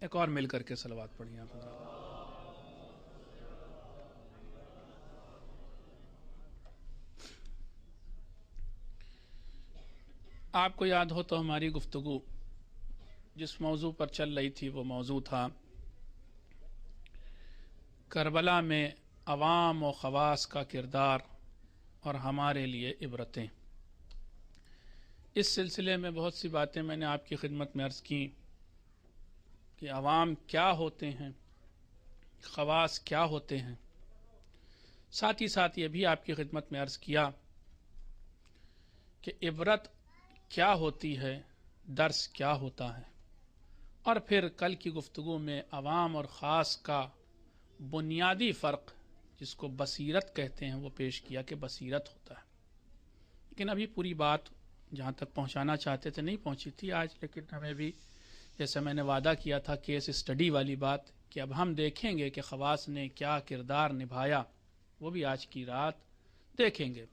ایک اور مل کر کے صلوات پڑھیں آپ حضرات۔ آپ کو یاد ہو تو ہماری گفتگو جس موضوع پر چل رہی تھی وہ موضوع تھا کربلا میں عوام و خواص کا کردار اور ہمارے لیے عبرتیں۔ اس سلسلے میں بہت سی باتیں میں نے آپ کی خدمت میں عرض کی کہ عوام کیا ہوتے ہیں، خواص کیا ہوتے ہیں، ساتھ ہی ساتھ یہ بھی آپ کی خدمت میں عرض کیا کہ عبرت کیا ہوتی ہے، درس کیا ہوتا ہے، اور پھر کل کی گفتگو میں عوام اور خاص کا بنیادی فرق جس کو بصیرت کہتے ہیں وہ پیش کیا کہ بصیرت ہوتا ہے۔ لیکن ابھی پوری بات جہاں تک پہنچانا چاہتے تھے نہیں پہنچی تھی آج، لیکن ہمیں بھی جیسے میں نے وعدہ کیا تھا کیس اسٹڈی والی بات کہ اب ہم دیکھیں گے کہ خواص نے کیا کردار نبھایا، وہ بھی آج کی رات دیکھیں گے۔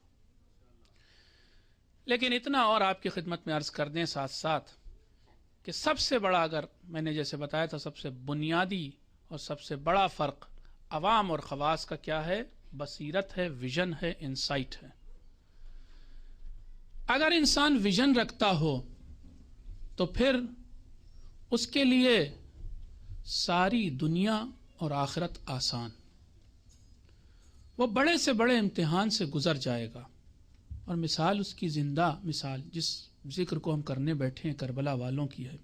لیکن اتنا اور آپ کی خدمت میں عرض کر دیں ساتھ ساتھ کہ سب سے بڑا، اگر میں نے جیسے بتایا تھا، سب سے بنیادی اور سب سے بڑا فرق عوام اور خواص کا کیا ہے؟ بصیرت ہے، ویژن ہے، انسائٹ ہے۔ اگر انسان ویژن رکھتا ہو تو پھر اس کے لیے ساری دنیا اور آخرت آسان، وہ بڑے سے بڑے امتحان سے گزر جائے گا۔ اور مثال اس کی زندہ مثال جس ذکر کو ہم کرنے بیٹھے ہیں کربلا والوں کی ہے۔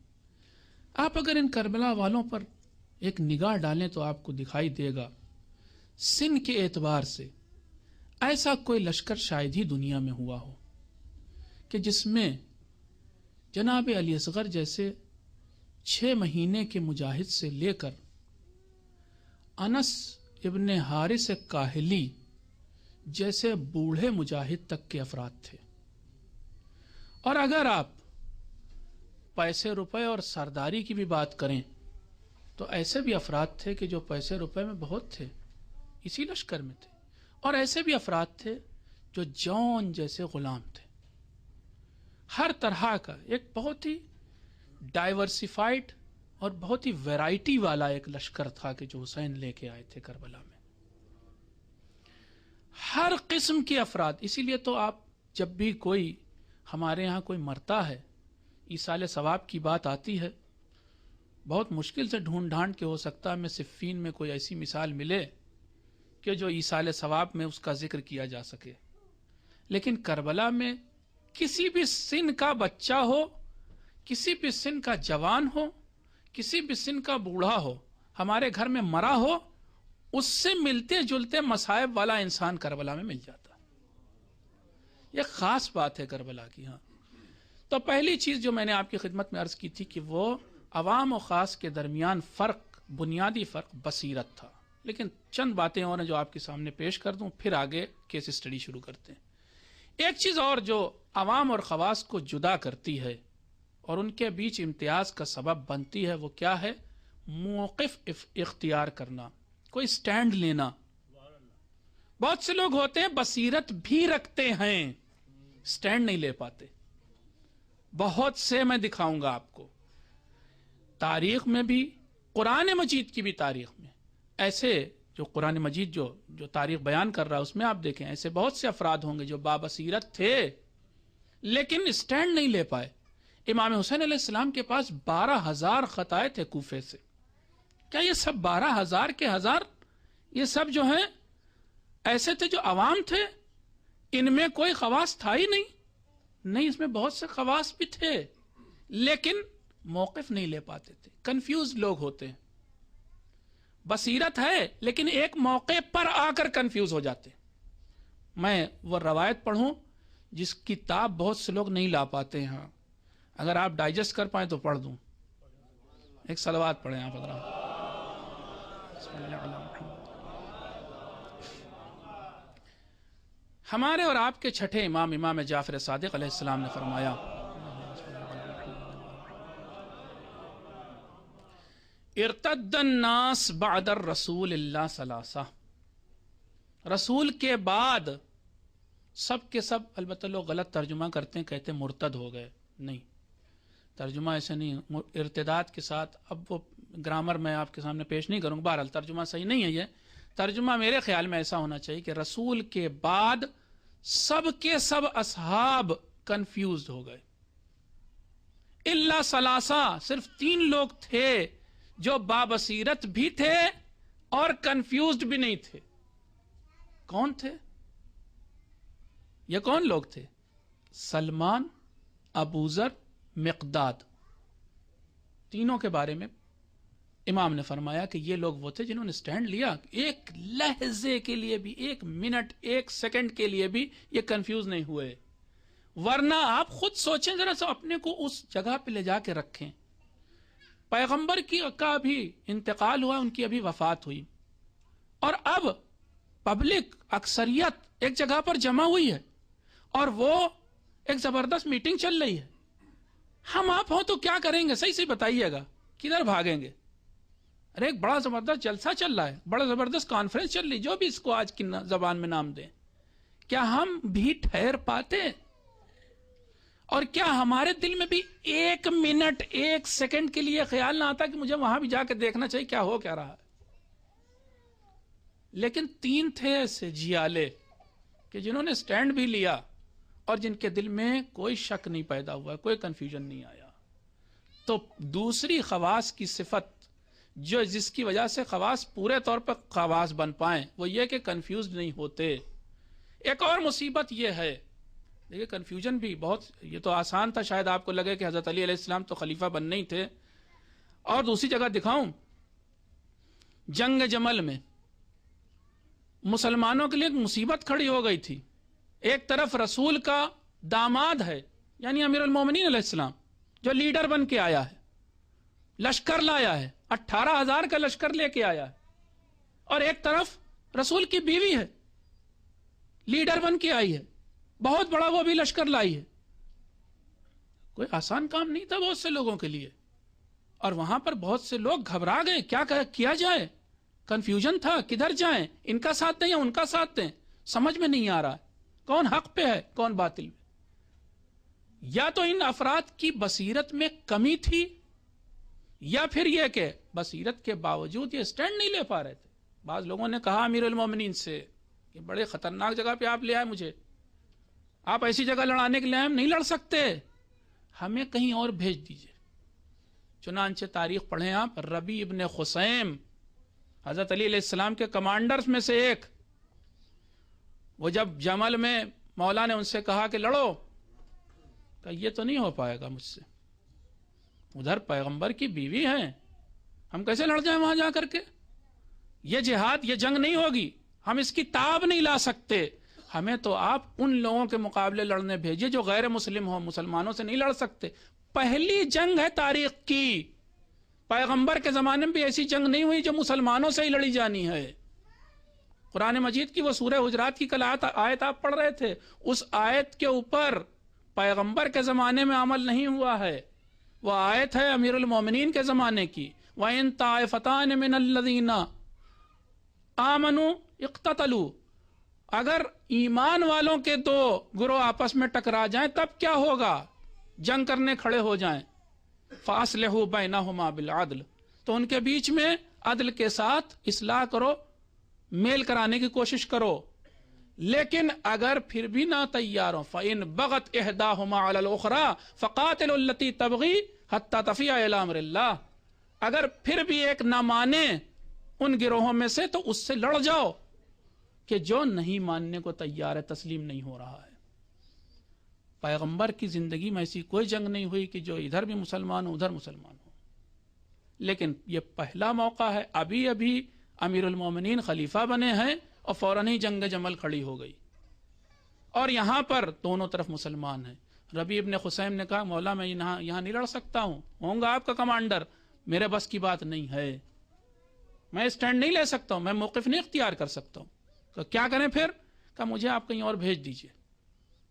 آپ اگر ان کربلا والوں پر ایک نگاہ ڈالیں تو آپ کو دکھائی دے گا سن کے اعتبار سے ایسا کوئی لشکر شاید ہی دنیا میں ہوا ہو کہ جس میں جناب علی اصغر جیسے 6 مہینے کے مجاہد سے لے کر انس ابن حارث کاہلی جیسے بوڑھے مجاہد تک کے افراد تھے۔ اور اگر آپ پیسے روپے اور سرداری کی بھی بات کریں تو ایسے بھی افراد تھے کہ جو پیسے روپے میں بہت تھے، اسی لشکر میں تھے، اور ایسے بھی افراد تھے جو جون جیسے غلام تھے۔ ہر طرح کا ایک بہت ہی ڈائیورسیفائڈ اور بہت ہی ویرائٹی والا ایک لشکر تھا کہ جو حسین لے کے آئے تھے کربلا میں۔ ہر قسم کے افراد، اسی لیے تو آپ جب بھی کوئی ہمارے ہاں کوئی مرتا ہے، ایصال ثواب کی بات آتی ہے، بہت مشکل سے ڈھونڈ ڈھانڈ کے ہو سکتا ہے میں صفین میں کوئی ایسی مثال ملے کہ جو ایصال ثواب میں اس کا ذکر کیا جا سکے، لیکن کربلا میں کسی بھی سن کا بچہ ہو، کسی بھی سن کا جوان ہو، کسی بھی سن کا بوڑھا ہو، ہمارے گھر میں مرا ہو، اس سے ملتے جلتے مصائب والا انسان کربلا میں مل جاتا ہے۔ یہ خاص بات ہے کربلا کی۔ ہاں، تو پہلی چیز جو میں نے آپ کی خدمت میں عرض کی تھی کہ وہ عوام و خاص کے درمیان فرق، بنیادی فرق بصیرت تھا۔ لیکن چند باتیں اور ہیں جو آپ کے سامنے پیش کر دوں، پھر آگے کیس اسٹڈی شروع کرتے ہیں۔ ایک چیز اور جو عوام اور خواص کو جدا کرتی ہے اور ان کے بیچ امتیاز کا سبب بنتی ہے وہ کیا ہے؟ موقف اختیار کرنا، کوئی سٹینڈ لینا۔ بہت سے لوگ ہوتے ہیں بصیرت بھی رکھتے ہیں، سٹینڈ نہیں لے پاتے۔ بہت سے میں دکھاؤں گا آپ کو، تاریخ میں بھی، قرآن مجید کی بھی تاریخ میں، ایسے جو قرآن مجید جو تاریخ بیان کر رہا ہے اس میں آپ دیکھیں ایسے بہت سے افراد ہوں گے جو بابصیرت تھے لیکن سٹینڈ نہیں لے پائے۔ امام حسین علیہ السلام کے پاس 12,000 خط آئے تھے کوفے سے۔ کیا یہ سب 12,000 کے ہزار یہ سب جو ہیں ایسے تھے جو عوام تھے؟ ان میں کوئی خواص تھا ہی نہیں، اس میں بہت سے خواص بھی تھے لیکن موقف نہیں لے پاتے تھے، کنفیوز لوگ ہوتے ہیں۔ بصیرت ہے لیکن ایک موقع پر آ کر کنفیوز ہو جاتے۔ میں وہ روایت پڑھوں جس کی تاب بہت سے لوگ نہیں لا پاتے ہیں، اگر آپ ڈائجسٹ کر پائیں تو پڑھ دوں۔ ایک صلوات پڑھیں آپ حضرات۔ ہمارے اور آپ کے چھٹے امام، امام جعفر صادق علیہ السلام نے فرمایا ارتد الناس بعد الرسول اللہ ثلاثہ، رسول کے بعد سب کے سب، البتہ لوگ غلط ترجمہ کرتے ہیں، کہتے ہیں مرتد ہو گئے، نہیں، ترجمہ ایسے نہیں۔ ارتداد کے ساتھ اب وہ گرامر میں آپ کے سامنے پیش نہیں کروں گا، بہرحال ترجمہ صحیح نہیں ہے. یہ ترجمہ میرے خیال میں ایسا ہونا چاہیے کہ رسول کے بعد سب کے سب اصحاب کنفیوزڈ ہو گئے، الا ثلاثہ، صرف 3 لوگ تھے جو بابصیرت بھی تھے اور کنفیوزڈ بھی نہیں تھے. کون تھے یہ؟ کون لوگ تھے؟ سلمان، ابوذر، مقداد. تینوں کے بارے میں امام نے فرمایا کہ یہ لوگ وہ تھے جنہوں نے سٹینڈ لیا، ایک لہجے کے لیے بھی، 1 منٹ 1 سیکنڈ کے لیے بھی یہ کنفیوز نہیں ہوئے. ورنہ آپ خود سوچیں ذرا سا، اپنے کو اس جگہ پہ لے جا کے رکھیں. پیغمبر کا بھی انتقال ہوا، ان کی ابھی وفات ہوئی، اور اب پبلک اکثریت ایک جگہ پر جمع ہوئی ہے اور وہ ایک زبردست میٹنگ چل رہی ہے. ہم آپ ہوں تو کیا کریں گے؟ صحیح سے بتائیے گا، کدھر بھاگیں گے؟ ارے ایک بڑا زبردست جلسہ چل رہا ہے، بڑا زبردست کانفرنس چل رہی، جو بھی اس کو آج کی زبان میں نام دیں. کیا ہم بھی ٹھہر پاتے؟ اور کیا ہمارے دل میں بھی 1 منٹ 1 سیکنڈ کے لیے خیال نہ آتا کہ مجھے وہاں بھی جا کے دیکھنا چاہیے کیا ہو کیا رہا ہے؟ لیکن 3 تھے ایسے جیالے کہ جنہوں نے سٹینڈ بھی لیا اور جن کے دل میں کوئی شک نہیں پیدا ہوا، کوئی کنفیوژن نہیں آیا. تو دوسری خواص کی صفت جو جس کی وجہ سے خواص پورے طور پر خواص بن پائیں وہ یہ کہ کنفیوزڈ نہیں ہوتے. ایک اور مصیبت یہ ہے، دیکھیے کنفیوژن بھی بہت، یہ تو آسان تھا، شاید آپ کو لگے کہ حضرت علی علیہ السلام تو خلیفہ بننے ہی تھے. اور دوسری جگہ دکھاؤں، جنگ جمل میں مسلمانوں کے لیے ایک مصیبت کھڑی ہو گئی تھی. ایک طرف رسول کا داماد ہے یعنی امیر المومنین علیہ السلام جو لیڈر بن کے آیا ہے، لشکر لایا ہے، 18,000 کا لشکر لے کے آیا ہے، اور ایک طرف رسول کی بیوی ہے، لیڈر بن کے آئی ہے، بہت بڑا وہ بھی لشکر لائی ہے. کوئی آسان کام نہیں تھا بہت سے لوگوں کے لیے، اور وہاں پر بہت سے لوگ گھبرا گئے، کیا کیا جائے؟ کنفیوژن تھا، کدھر جائیں؟ ان کا ساتھ دیں یا ان کا ساتھ دیں؟ سمجھ میں نہیں آ رہا کون حق پہ ہے کون باطل میں. یا تو ان افراد کی بصیرت میں کمی تھی، یا پھر یہ کہ بصیرت کے باوجود یہ سٹینڈ نہیں لے پا رہے تھے. بعض لوگوں نے کہا امیر المومنین سے کہ بڑے خطرناک جگہ پہ آپ لے آئے مجھے، آپ ایسی جگہ لڑانے کے لیے ہم نہیں لڑ سکتے، ہمیں کہیں اور بھیج دیجئے. چنانچہ تاریخ پڑھیں آپ، ربیع ابن خثیم حضرت علی علیہ السلام کے کمانڈرز میں سے ایک، وہ جب جمل میں مولا نے ان سے کہا کہ لڑو، کہ یہ تو نہیں ہو پائے گا مجھ سے، ادھر پیغمبر کی بیوی ہیں، ہم کیسے لڑ جائیں وہاں جا کر کے؟ یہ جہاد، یہ جنگ نہیں ہوگی، ہم اس کی تاب نہیں لا سکتے، ہمیں تو آپ ان لوگوں کے مقابلے لڑنے بھیجیے جو غیر مسلم ہوں، مسلمانوں سے نہیں لڑ سکتے. پہلی جنگ ہے تاریخ کی، پیغمبر کے زمانے میں بھی ایسی جنگ نہیں ہوئی جو مسلمانوں سے ہی لڑی جانی ہے. قرآن مجید کی وہ سورہ حجرات کی کل آیت آپ پڑھ رہے تھے، اس آیت کے اوپر پیغمبر کے زمانے میں عمل نہیں ہوا ہے، وہ آیت ہے امیر المومنین کے زمانے کی. وَإِن طَائِفَتَانِ مِنَ الَّذِينَ آمَنُوا اقْتَتَلُوا، اگر ایمان والوں کے 2 گروہ آپس میں ٹکرا جائیں تب کیا ہوگا؟ جنگ کرنے کھڑے ہو جائیں. فَأَصْلِحُوا بَيْنَهُمَا بِالْعَدْلِ، تو ان کے بیچ میں عدل کے ساتھ اصلاح کرو، میل کرانے کی کوشش کرو. لیکن اگر پھر بھی نہ تیار ہو، فَإِن بَغَتْ إِحْدَاهُمَا عَلَى الْأُخْرَى فَقَاتِلُوا الَّتِي تَبْغِي حَتَّى تَفِيَ إِلَىٰ أَمْرِ اللَّهِ، اگر پھر بھی ایک نہ مانے ان گروہوں میں سے تو اس سے لڑ جاؤ کہ جو نہیں ماننے کو تیار ہے، تسلیم نہیں ہو رہا ہے. پیغمبر کی زندگی میں ایسی کوئی جنگ نہیں ہوئی کہ جو ادھر بھی مسلمان ہو ادھر مسلمان ہو. لیکن یہ پہلا موقع ہے، ابھی ابھی امیر المومنین خلیفہ بنے ہیں اور فوراً ہی جنگ جمل کھڑی ہو گئی، اور یہاں پر دونوں طرف مسلمان ہیں. ربیع ابن خثیم نے کہا مولا میں یہاں نہیں لڑ سکتا ہوں گا آپ کا کمانڈر، میرے بس کی بات نہیں ہے، میں اسٹینڈ نہیں لے سکتا ہوں، میں موقف نہیں اختیار کر سکتا ہوں. تو کیا کریں پھر؟ کہا مجھے آپ کہیں اور بھیج دیجئے.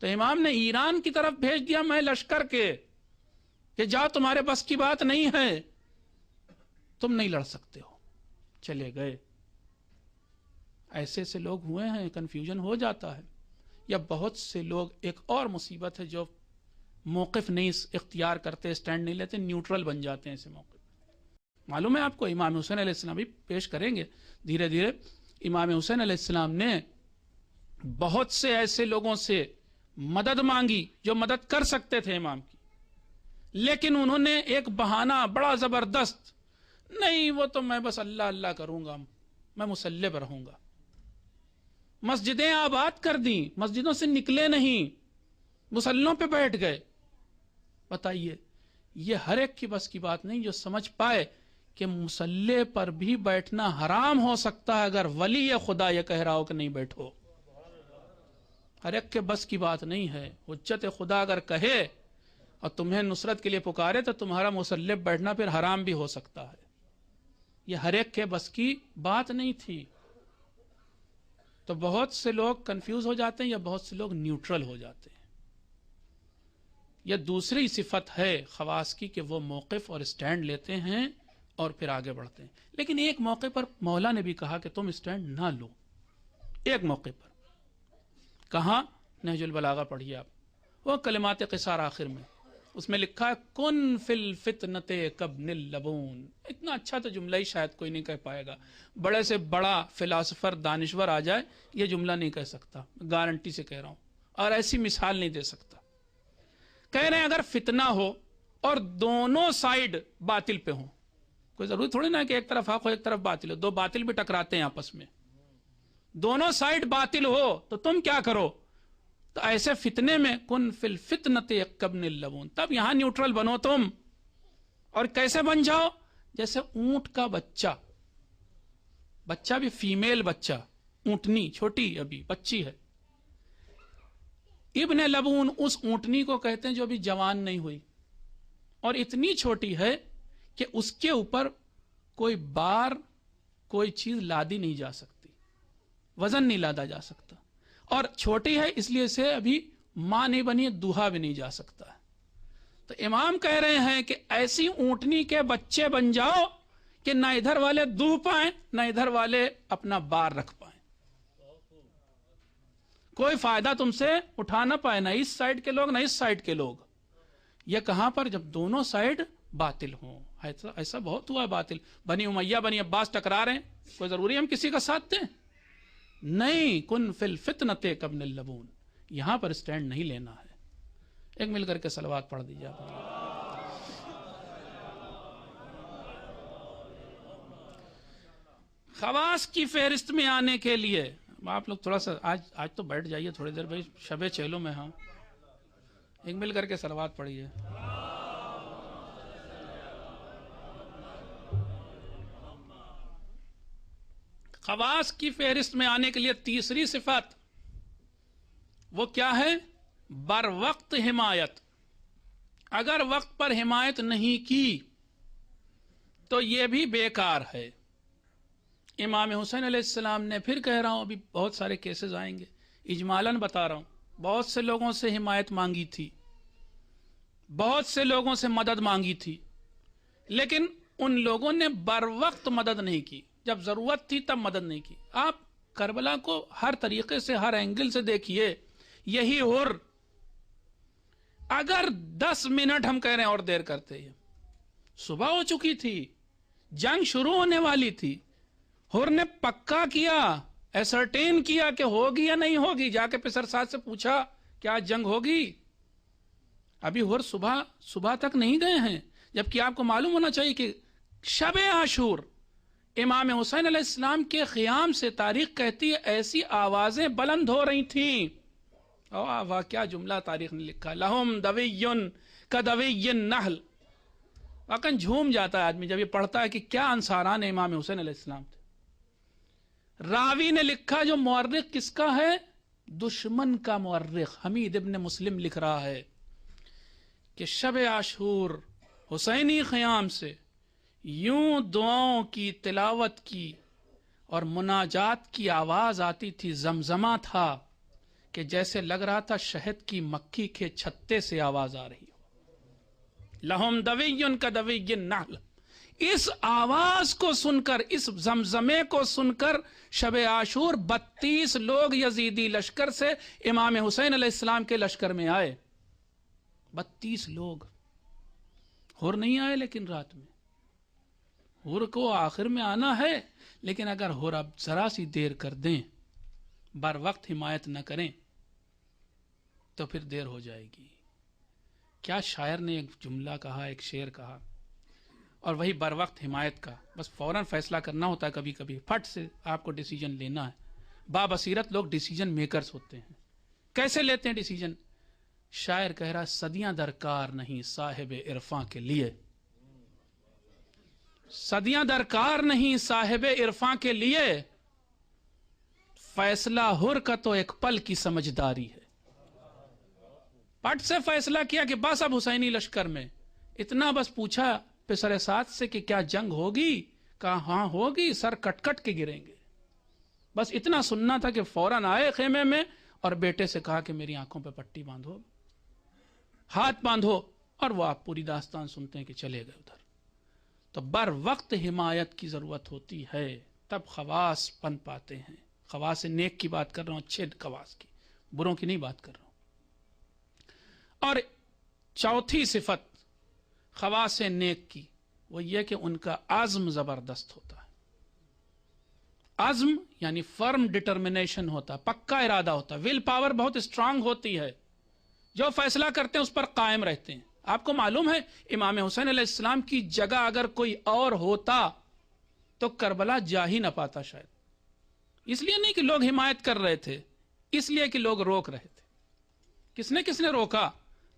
تو امام نے ایران کی طرف بھیج دیا میں لشکر کے کہ جاؤ، تمہارے بس کی بات نہیں ہے، تم نہیں لڑ سکتے ہو. چلے گئے. ایسے سے لوگ ہوئے ہیں، کنفیوژن ہو جاتا ہے. یا بہت سے لوگ، ایک اور مصیبت ہے، جو موقف نہیں اختیار کرتے، اسٹینڈ نہیں لیتے، نیوٹرل بن جاتے ہیں ایسے موقف. معلوم ہے آپ کو امام حسین علیہ السلام بھی پیش کریں گے دھیرے دھیرے. امام حسین علیہ السلام نے بہت سے ایسے لوگوں سے مدد مانگی جو مدد کر سکتے تھے امام کی، لیکن انہوں نے ایک بہانہ بڑا زبردست، نہیں وہ تو میں بس اللہ اللہ کروں گا، میں مصلی پر رہوں گا. مسجدیں آباد کر دیں، مسجدوں سے نکلے نہیں، مصلوں پہ بیٹھ گئے. بتائیے یہ ہر ایک کی بس کی بات نہیں جو سمجھ پائے کہ مصلی پر بھی بیٹھنا حرام ہو سکتا ہے اگر ولی خدا یہ کہہ رہا ہو کہ نہیں بیٹھو. ہر ایک کے بس کی بات نہیں ہے. حجت خدا اگر کہے اور تمہیں نصرت کے لیے پکارے تو تمہارا مصلی پر بیٹھنا پھر حرام بھی ہو سکتا ہے. یہ ہر ایک کے بس کی بات نہیں تھی. تو بہت سے لوگ کنفیوز ہو جاتے ہیں یا بہت سے لوگ نیوٹرل ہو جاتے ہیں. یہ دوسری صفت ہے خواص کی کہ وہ موقف اور اسٹینڈ لیتے ہیں اور پھر آگے بڑھتے ہیں. لیکن ایک موقع پر مولا نے بھی کہا کہ تم اسٹینڈ نہ لو. ایک موقع پر کہاں؟ نہج البلاغہ پڑھیے آپ، وہ کلمات قصار آخر میں اس میں لکھا ہے کن فی الفتنۃ کابن اللبون. اتنا اچھا تو جملہ ہی شاید کوئی نہیں کہہ پائے گا. بڑے سے بڑا فلاسفر دانشور آ جائے یہ جملہ نہیں کہہ سکتا، گارنٹی سے کہہ رہا ہوں، اور ایسی مثال نہیں دے سکتا. کہہ رہے ہیں اگر فتنہ ہو اور دونوں سائیڈ باطل پہ ہوں، کوئی ضروری تھوڑی نہ کہ ایک طرف حق ہو ایک طرف باطل ہو، دو باطل بھی ٹکراتے ہیں آپس میں، دونوں سائیڈ باطل ہو تو تم کیا کرو؟ تو ایسے فتنے میں کن فی الفتنۃ کابن اللبون، تب یہاں نیوٹرل بنو تم. اور کیسے بن جاؤ؟ جیسے اونٹ کا بچہ، بچہ بھی فیمیل بچہ، اونٹنی چھوٹی ابھی بچی ہے. ابن لبون اس اونٹنی کو کہتے ہیں جو ابھی جوان نہیں ہوئی اور اتنی چھوٹی ہے کہ اس کے اوپر کوئی بار کوئی چیز لادی نہیں جا سکتی، وزن نہیں لادا جا سکتا، اور چھوٹی ہے اس لیے سے ابھی ماں نہیں بنی، دوہا بھی نہیں جا سکتا. تو امام کہہ رہے ہیں کہ ایسی اونٹنی کے بچے بن جاؤ کہ نہ ادھر والے دوہ پائیں نہ ادھر والے اپنا بار رکھ پائیں، کوئی فائدہ تم سے اٹھا نہ پائے، نہ اس سائڈ کے لوگ نہ اس سائڈ کے لوگ. یہ کہاں پر؟ جب دونوں سائڈ باطل ہوں. ایسا بہت ہوا ہے باطل. بنی امیہ بنی عباس ٹکرا رہے ہیں، کوئی ضروری ہم کسی کا ساتھ دیں؟ نہیں. کن فی الفتنۃ کابن اللبون، یہاں پر اسٹینڈ نہیں لینا ہے. ایک مل کر کے صلوات پڑھ دیجیے آپ. خواص کی فہرست میں آنے کے لیے آپ لوگ تھوڑا سا آج تو بیٹھ جائیے تھوڑی دیر بھائی، شب چہلوں میں. ہاں ایک مل کر کے صلوات پڑھیے. خواص کی فہرست میں آنے کے لیے تیسری صفت وہ کیا ہے؟ بر وقت حمایت. اگر وقت پر حمایت نہیں کی تو یہ بھی بیکار ہے. امام حسین علیہ السلام نے، پھر کہہ رہا ہوں ابھی بہت سارے کیسز آئیں گے، اجمالاً بتا رہا ہوں، بہت سے لوگوں سے حمایت مانگی تھی، بہت سے لوگوں سے مدد مانگی تھی، لیکن ان لوگوں نے بر وقت مدد نہیں کی. جب ضرورت تھی تب مدد نہیں کی. آپ کربلا کو ہر طریقے سے ہر اینگل سے دیکھیے. یہی ہر اگر 10 منٹ ہم کہہ رہے ہیں اور دیر کرتے ہیں، صبح ہو چکی تھی، جنگ شروع ہونے والی تھی، ہر نے پکا کیا، ایسرٹین کیا کہ ہوگی یا نہیں ہوگی، جا کے پسر ساتھ سے پوچھا کیا جنگ ہوگی. ابھی ہر صبح تک نہیں گئے ہیں، جبکہ آپ کو معلوم ہونا چاہیے کہ شب عاشور امام حسین علیہ السلام کے قیام سے تاریخ کہتی ہے ایسی آوازیں بلند ہو رہی تھیں. واہ کیا جملہ تاریخ نے لکھا، لہم دوی کدوی النحل. واقعا جھوم جاتا ہے آدمی جب یہ پڑھتا ہے کہ کیا انصاران امام حسین علیہ السلام تھے. راوی نے لکھا، جو مورخ کس کا ہے؟ دشمن کا مورخ حمید ابن مسلم لکھ رہا ہے کہ شب عاشور حسینی قیام سے یوں دعاؤں کی تلاوت کی اور مناجات کی آواز آتی تھی، زمزمہ تھا کہ جیسے لگ رہا تھا شہد کی مکھی کے چھتے سے آواز آ رہی ہو. لہم دوی کدوی النحل. اس آواز کو سن کر، اس زمزمے کو سن کر شب عاشور 32 لوگ یزیدی لشکر سے امام حسین علیہ السلام کے لشکر میں آئے. 32 لوگ. ہور نہیں آئے لیکن رات میں حور کو آخر میں آنا ہے، لیکن اگر حور اب ذرا سی دیر کر دیں، بر وقت حمایت نہ کریں تو پھر دیر ہو جائے گی۔ کیا شاعر نے ایک جملہ کہا، ایک شعر کہا، اور وہی بر وقت حمایت کا، بس فوراً فیصلہ کرنا ہوتا ہے، کبھی کبھی پھٹ سے آپ کو ڈیسیجن لینا ہے۔ بابصیرت لوگ ڈیسیجن میکرز ہوتے ہیں۔ کیسے لیتے ہیں ڈیسیجن؟ شاعر کہہ رہا صدیاں درکار نہیں صاحب عرفاں کے لیے، صدیاں درکار نہیں صاحب عرفاں کے لیے، فیصلہ حر کا تو ایک پل کی سمجھداری ہے۔ پٹ سے فیصلہ کیا کہ بس اب حسینی لشکر میں اتنا بس پوچھا پسر ساتھ سے کہ کیا جنگ ہوگی، کہا ہاں ہوگی، سر کٹ کٹ کے گریں گے، بس اتنا سننا تھا کہ فوراً آئے خیمے میں اور بیٹے سے کہا کہ میری آنکھوں پہ پٹی باندھو، ہاتھ باندھو، اور وہ آپ پوری داستان سنتے ہیں کہ چلے گئے ادھر۔ تو بر وقت حمایت کی ضرورت ہوتی ہے، تب خواص بن پاتے ہیں۔ خواص نیک کی بات کر رہا ہوں، اچھے خواص کی، بروں کی نہیں بات کر رہا ہوں۔ اور چوتھی صفت خواص نیک کی وہ یہ کہ ان کا عزم زبردست ہوتا ہے۔ عزم یعنی فرم ڈٹرمنیشن ہوتا ہے، پکا ارادہ ہوتا ہے، ول پاور بہت اسٹرانگ ہوتی ہے، جو فیصلہ کرتے ہیں اس پر قائم رہتے ہیں۔ آپ کو معلوم ہے امام حسین علیہ السلام کی جگہ اگر کوئی اور ہوتا تو کربلا جا ہی نہ پاتا شاید، اس لیے نہیں کہ لوگ حمایت کر رہے تھے، اس لیے کہ لوگ روک رہے تھے۔ کس نے روکا؟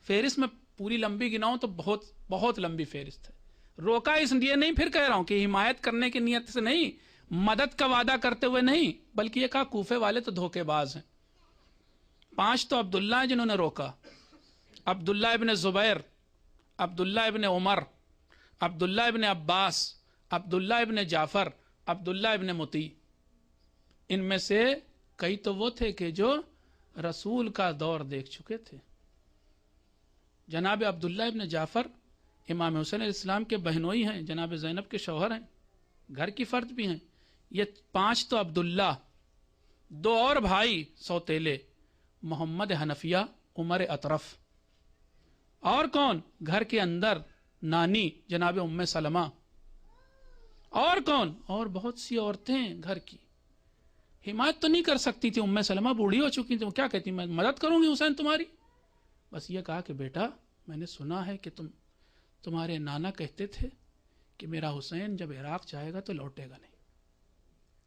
فہرست میں پوری لمبی گناؤں تو بہت بہت لمبی فہرست ہے۔ روکا اس لیے نہیں، پھر کہہ رہا ہوں کہ حمایت کرنے کی نیت سے نہیں، مدد کا وعدہ کرتے ہوئے نہیں، بلکہ یہ کہا کوفے والے تو دھوکے باز ہیں۔ 5 تو عبداللہ ہیں جنہوں نے روکا، عبداللہ ابن زبیر، عبداللہ ابن عمر، عبداللہ ابن عباس، عبداللہ ابن جعفر، عبداللہ ابن مطیع۔ ان میں سے کئی تو وہ تھے کہ جو رسول کا دور دیکھ چکے تھے۔ جناب عبداللہ ابن جعفر امام حسین علیہ السلام کے بہنوئی ہیں، جناب زینب کے شوہر ہیں، گھر کی فرد بھی ہیں۔ یہ 5 تو عبداللہ، 2 اور بھائی سوتیلے، محمد حنفیہ، عمر اطرف، اور کون گھر کے اندر نانی جناب ام سلمہ، اور کون، اور بہت سی عورتیں گھر کی۔ حمایت تو نہیں کر سکتی تھی، ام سلمہ بوڑھی ہو چکی تھی، وہ کیا کہتی میں مدد کروں گی حسین تمہاری؟ بس یہ کہا کہ بیٹا میں نے سنا ہے کہ تمہارے نانا کہتے تھے کہ میرا حسین جب عراق جائے گا تو لوٹے گا نہیں،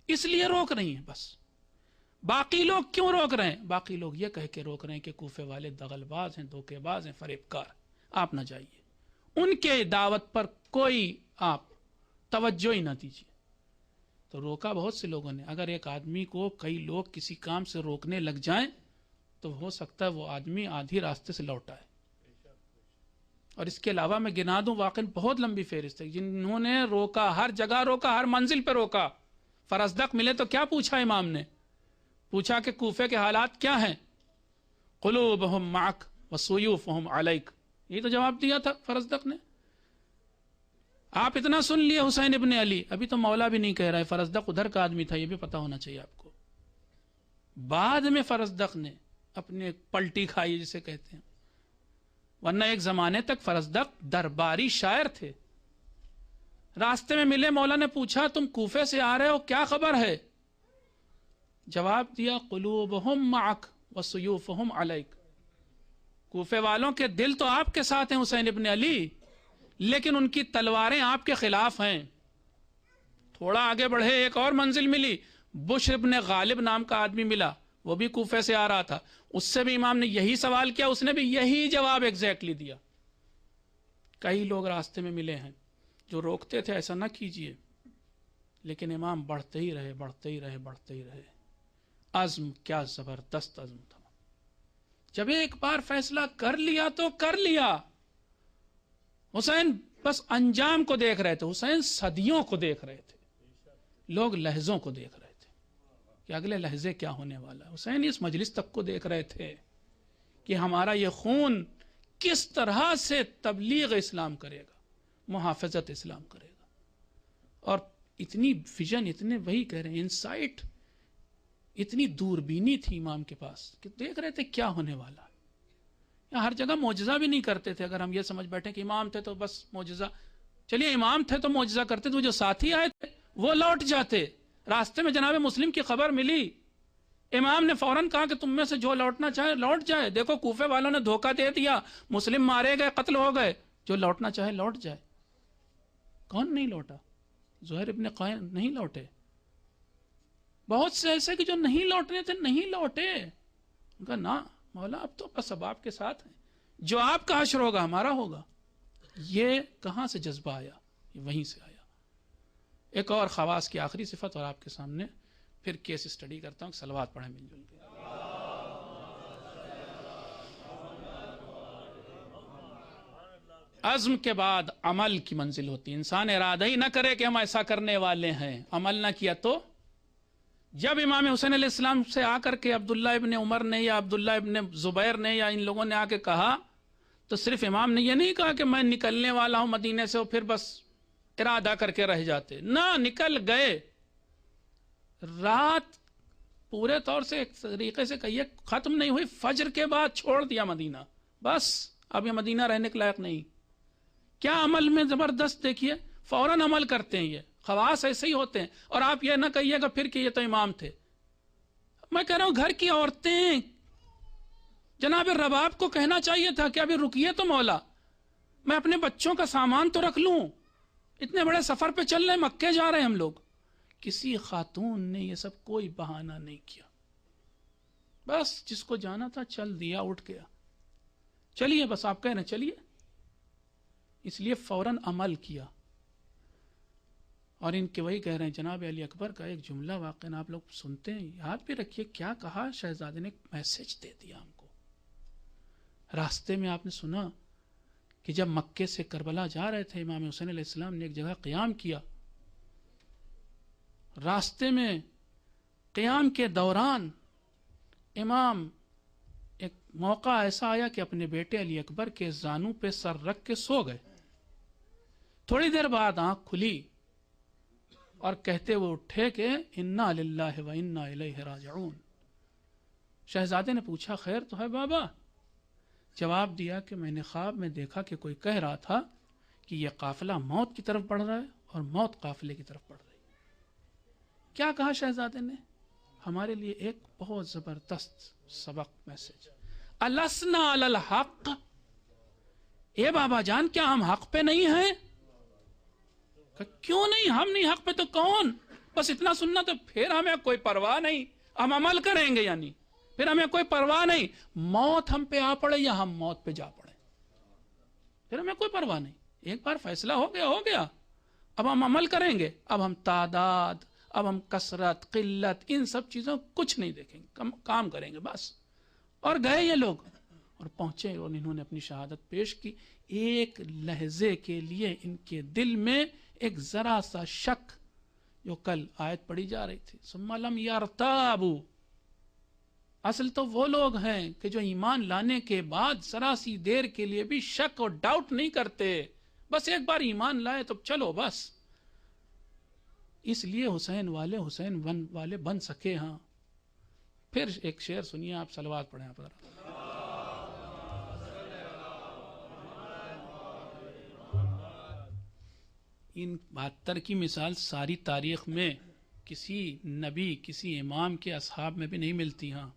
اس لیے روک رہی ہیں بس۔ باقی لوگ کیوں روک رہے ہیں؟ باقی لوگ یہ کہہ کے روک رہے ہیں کہ کوفے والے دغل باز ہیں، دھوکے باز ہیں، فریب کار، آپ نہ جائیے، ان کے دعوت پر کوئی آپ توجہ ہی نہ دیجیے۔ تو روکا بہت سے لوگوں نے۔ اگر ایک آدمی کو کئی لوگ کسی کام سے روکنے لگ جائیں تو ہو سکتا ہے وہ آدمی آدھی راستے سے لوٹا ہے۔ اور اس کے علاوہ میں گنا دوں واقعی بہت لمبی فہرست ہے جنہوں نے روکا، ہر جگہ روکا، ہر منزل پہ روکا۔ فرزدق ملے تو کیا پوچھا امام نے؟ پوچھا کہ کوفے کے حالات کیا ہیں؟ قلوبہم معک وسیوفہم علیک، یہ تو جواب دیا تھا فرزدق نے۔ آپ اتنا سن لیے حسین ابن علی، ابھی تو مولا بھی نہیں کہہ رہا ہے، فرزدق ادھر کا آدمی تھا، یہ بھی پتا ہونا چاہیے آپ کو۔ بعد میں فرزدق نے اپنے پلٹی کھائی جسے کہتے ہیں، ورنہ ایک زمانے تک فرزدق درباری شاعر تھے۔ راستے میں ملے، مولا نے پوچھا تم کوفے سے آ رہے ہو، کیا خبر ہے؟ جواب دیا قلوبہم معک وسیوفہم علیک، کوفے والوں کے دل تو آپ کے ساتھ ہیں حسین ابن علی، لیکن ان کی تلواریں آپ کے خلاف ہیں۔ تھوڑا آگے بڑھے، ایک اور منزل ملی، بشر ابن غالب نام کا آدمی ملا، وہ بھی کوفے سے آ رہا تھا، اس سے بھی امام نے یہی سوال کیا، اس نے بھی یہی جواب ایگزیکٹلی دیا۔ کئی لوگ راستے میں ملے ہیں جو روکتے تھے ایسا نہ کیجئے، لیکن امام بڑھتے ہی رہے، بڑھتے ہی رہے، بڑھتے ہی رہے۔ عزم کیا زبردست عزم تھا۔ جب ایک بار فیصلہ کر لیا تو کر لیا۔ حسین بس انجام کو دیکھ رہے تھے، حسین صدیوں کو دیکھ رہے تھے، لوگ لہجوں کو دیکھ رہے تھے کہ اگلے لہجے کیا ہونے والا ہے۔ حسین اس مجلس تک کو دیکھ رہے تھے کہ ہمارا یہ خون کس طرح سے تبلیغ اسلام کرے گا، محافظت اسلام کرے گا۔ اور اتنی ویژن، اتنے وہی کہہ رہے ہیں انسائٹ، اتنی دوربینی تھی امام کے پاس کہ دیکھ رہے تھے کیا ہونے والا ہے۔ ہر جگہ معجزہ بھی نہیں کرتے تھے، اگر ہم یہ سمجھ بیٹھے کہ امام تھے تو بس معجزہ، چلیے امام تھے تو معجزہ کرتے، تو جو ساتھی آئے تھے وہ لوٹ جاتے. راستے میں جناب مسلم کی خبر ملی، امام نے فوراً کہا کہ تم میں سے جو لوٹنا چاہے لوٹ جائے. دیکھو کوفے والوں نے دھوکہ دے دیا، مسلم مارے گئے، قتل ہو گئے، جو لوٹنا چاہے لوٹ جائے. کون نہیں لوٹا؟ زہیر ابن قائن نہیں لوٹے. بہت سے ایسے کہ جو نہیں لوٹنے تھے نہیں لوٹے. ان کا نا مولا اب تو بس اب آپ کے ساتھ ہیں، جو آپ کا حشر ہوگا ہمارا ہوگا. یہ کہاں سے جذبہ آیا؟ یہ وہیں سے آیا. ایک اور خواص کی آخری صفت اور آپ کے سامنے پھر کیس اسٹڈی کرتا ہوں. صلوات پڑھیں مل جل کے. عزم کے بعد عمل کی منزل ہوتی ہے. انسان ارادہ ہی نہ کرے کہ ہم ایسا کرنے والے ہیں، عمل نہ کیا تو. جب امام حسین علیہ السلام سے آ کر کے عبداللہ ابن عمر نے یا عبداللہ ابن زبیر نے یا ان لوگوں نے آ کے کہا، تو صرف امام نے یہ نہیں کہا کہ میں نکلنے والا ہوں مدینے سے، اور پھر بس ارادہ کر کے رہ جاتے. نہ، نکل گئے. رات پورے طور سے ایک طریقے سے کہیے ختم نہیں ہوئی، فجر کے بعد چھوڑ دیا مدینہ. بس اب یہ مدینہ رہنے کے لائق نہیں. کیا عمل میں زبردست دیکھیے، فوراً عمل کرتے ہیں. یہ خواص ایسے ہی ہوتے ہیں. اور آپ یہ نہ کہیے گا پھر کہ یہ تو امام تھے. میں کہہ رہا ہوں گھر کی عورتیں، جناب رباب کو کہنا چاہیے تھا کہ ابھی رکیے تو مولا، میں اپنے بچوں کا سامان تو رکھ لوں، اتنے بڑے سفر پہ چل رہے ہیں، مکے جا رہے ہیں ہم لوگ. کسی خاتون نے یہ سب کوئی بہانہ نہیں کیا. بس جس کو جانا تھا چل دیا، اٹھ گیا. چلیے بس آپ کہہ رہے ہیں چلیے، اس لیے فوراً عمل کیا. اور ان کے وہی کہہ رہے ہیں جناب علی اکبر کا ایک جملہ واقعا آپ لوگ سنتے ہیں، یاد بھی رکھیے کیا کہا شہزادے نے. ایک میسج دے دیا ہم کو. راستے میں آپ نے سنا کہ جب مکے سے کربلا جا رہے تھے امام حسین علیہ السلام نے ایک جگہ قیام کیا. راستے میں قیام کے دوران امام ایک موقع ایسا آیا کہ اپنے بیٹے علی اکبر کے زانوں پہ سر رکھ کے سو گئے. تھوڑی دیر بعد آنکھ کھلی اور کہتے ہوئے اٹھے کہ انا للہ و انا الیہ راجعون. شہزادے نے پوچھا خیر تو ہے بابا؟ جواب دیا کہ میں نے خواب میں دیکھا کہ کوئی کہہ رہا تھا کہ یہ قافلہ موت کی طرف بڑھ رہا ہے اور موت قافلے کی طرف بڑھ رہی ہے. کیا کہا شہزادے نے؟ ہمارے لیے ایک بہت زبردست سبق میسج. السنا علی الحق. اے بابا جان کیا ہم حق پہ نہیں ہیں؟ کیوں نہیں؟ ہم نہیں حق پہ تو کون؟ بس اتنا سننا تو پھر ہمیں کوئی پرواہ نہیں، ہم عمل کریں گے. یعنی پھر ہمیں کوئی پرواہ نہیں، موت ہم پہ آ پڑے یا ہم موت پہ جا پڑے، پھر ہمیں کوئی پرواہ نہیں. ایک بار فیصلہ ہو گیا، اب ہم عمل کریں گے. اب ہم تعداد، اب ہم کثرت، قلت، ان سب چیزوں کچھ نہیں دیکھیں گے، کام کریں گے بس. اور گئے یہ لوگ اور پہنچے اور انہوں نے اپنی شہادت پیش کی. ایک لہجے کے لیے ان کے دل میں ایک ذرا سا شک، جو کل آیت پڑھی جا رہی تھی ثم لم یرتابوا. اصل تو وہ لوگ ہیں کہ جو ایمان لانے کے بعد ذرا سی دیر کے لیے بھی شک اور ڈاؤٹ نہیں کرتے، بس ایک بار ایمان لائے تو چلو بس. اس لیے حسین والے بن سکے. ہاں پھر ایک شعر سنیے آپ، صلوات پڑھیں آپ. ان 72 کی مثال ساری تاریخ میں کسی نبی، کسی امام کے اصحاب میں بھی نہیں ملتی. ہاں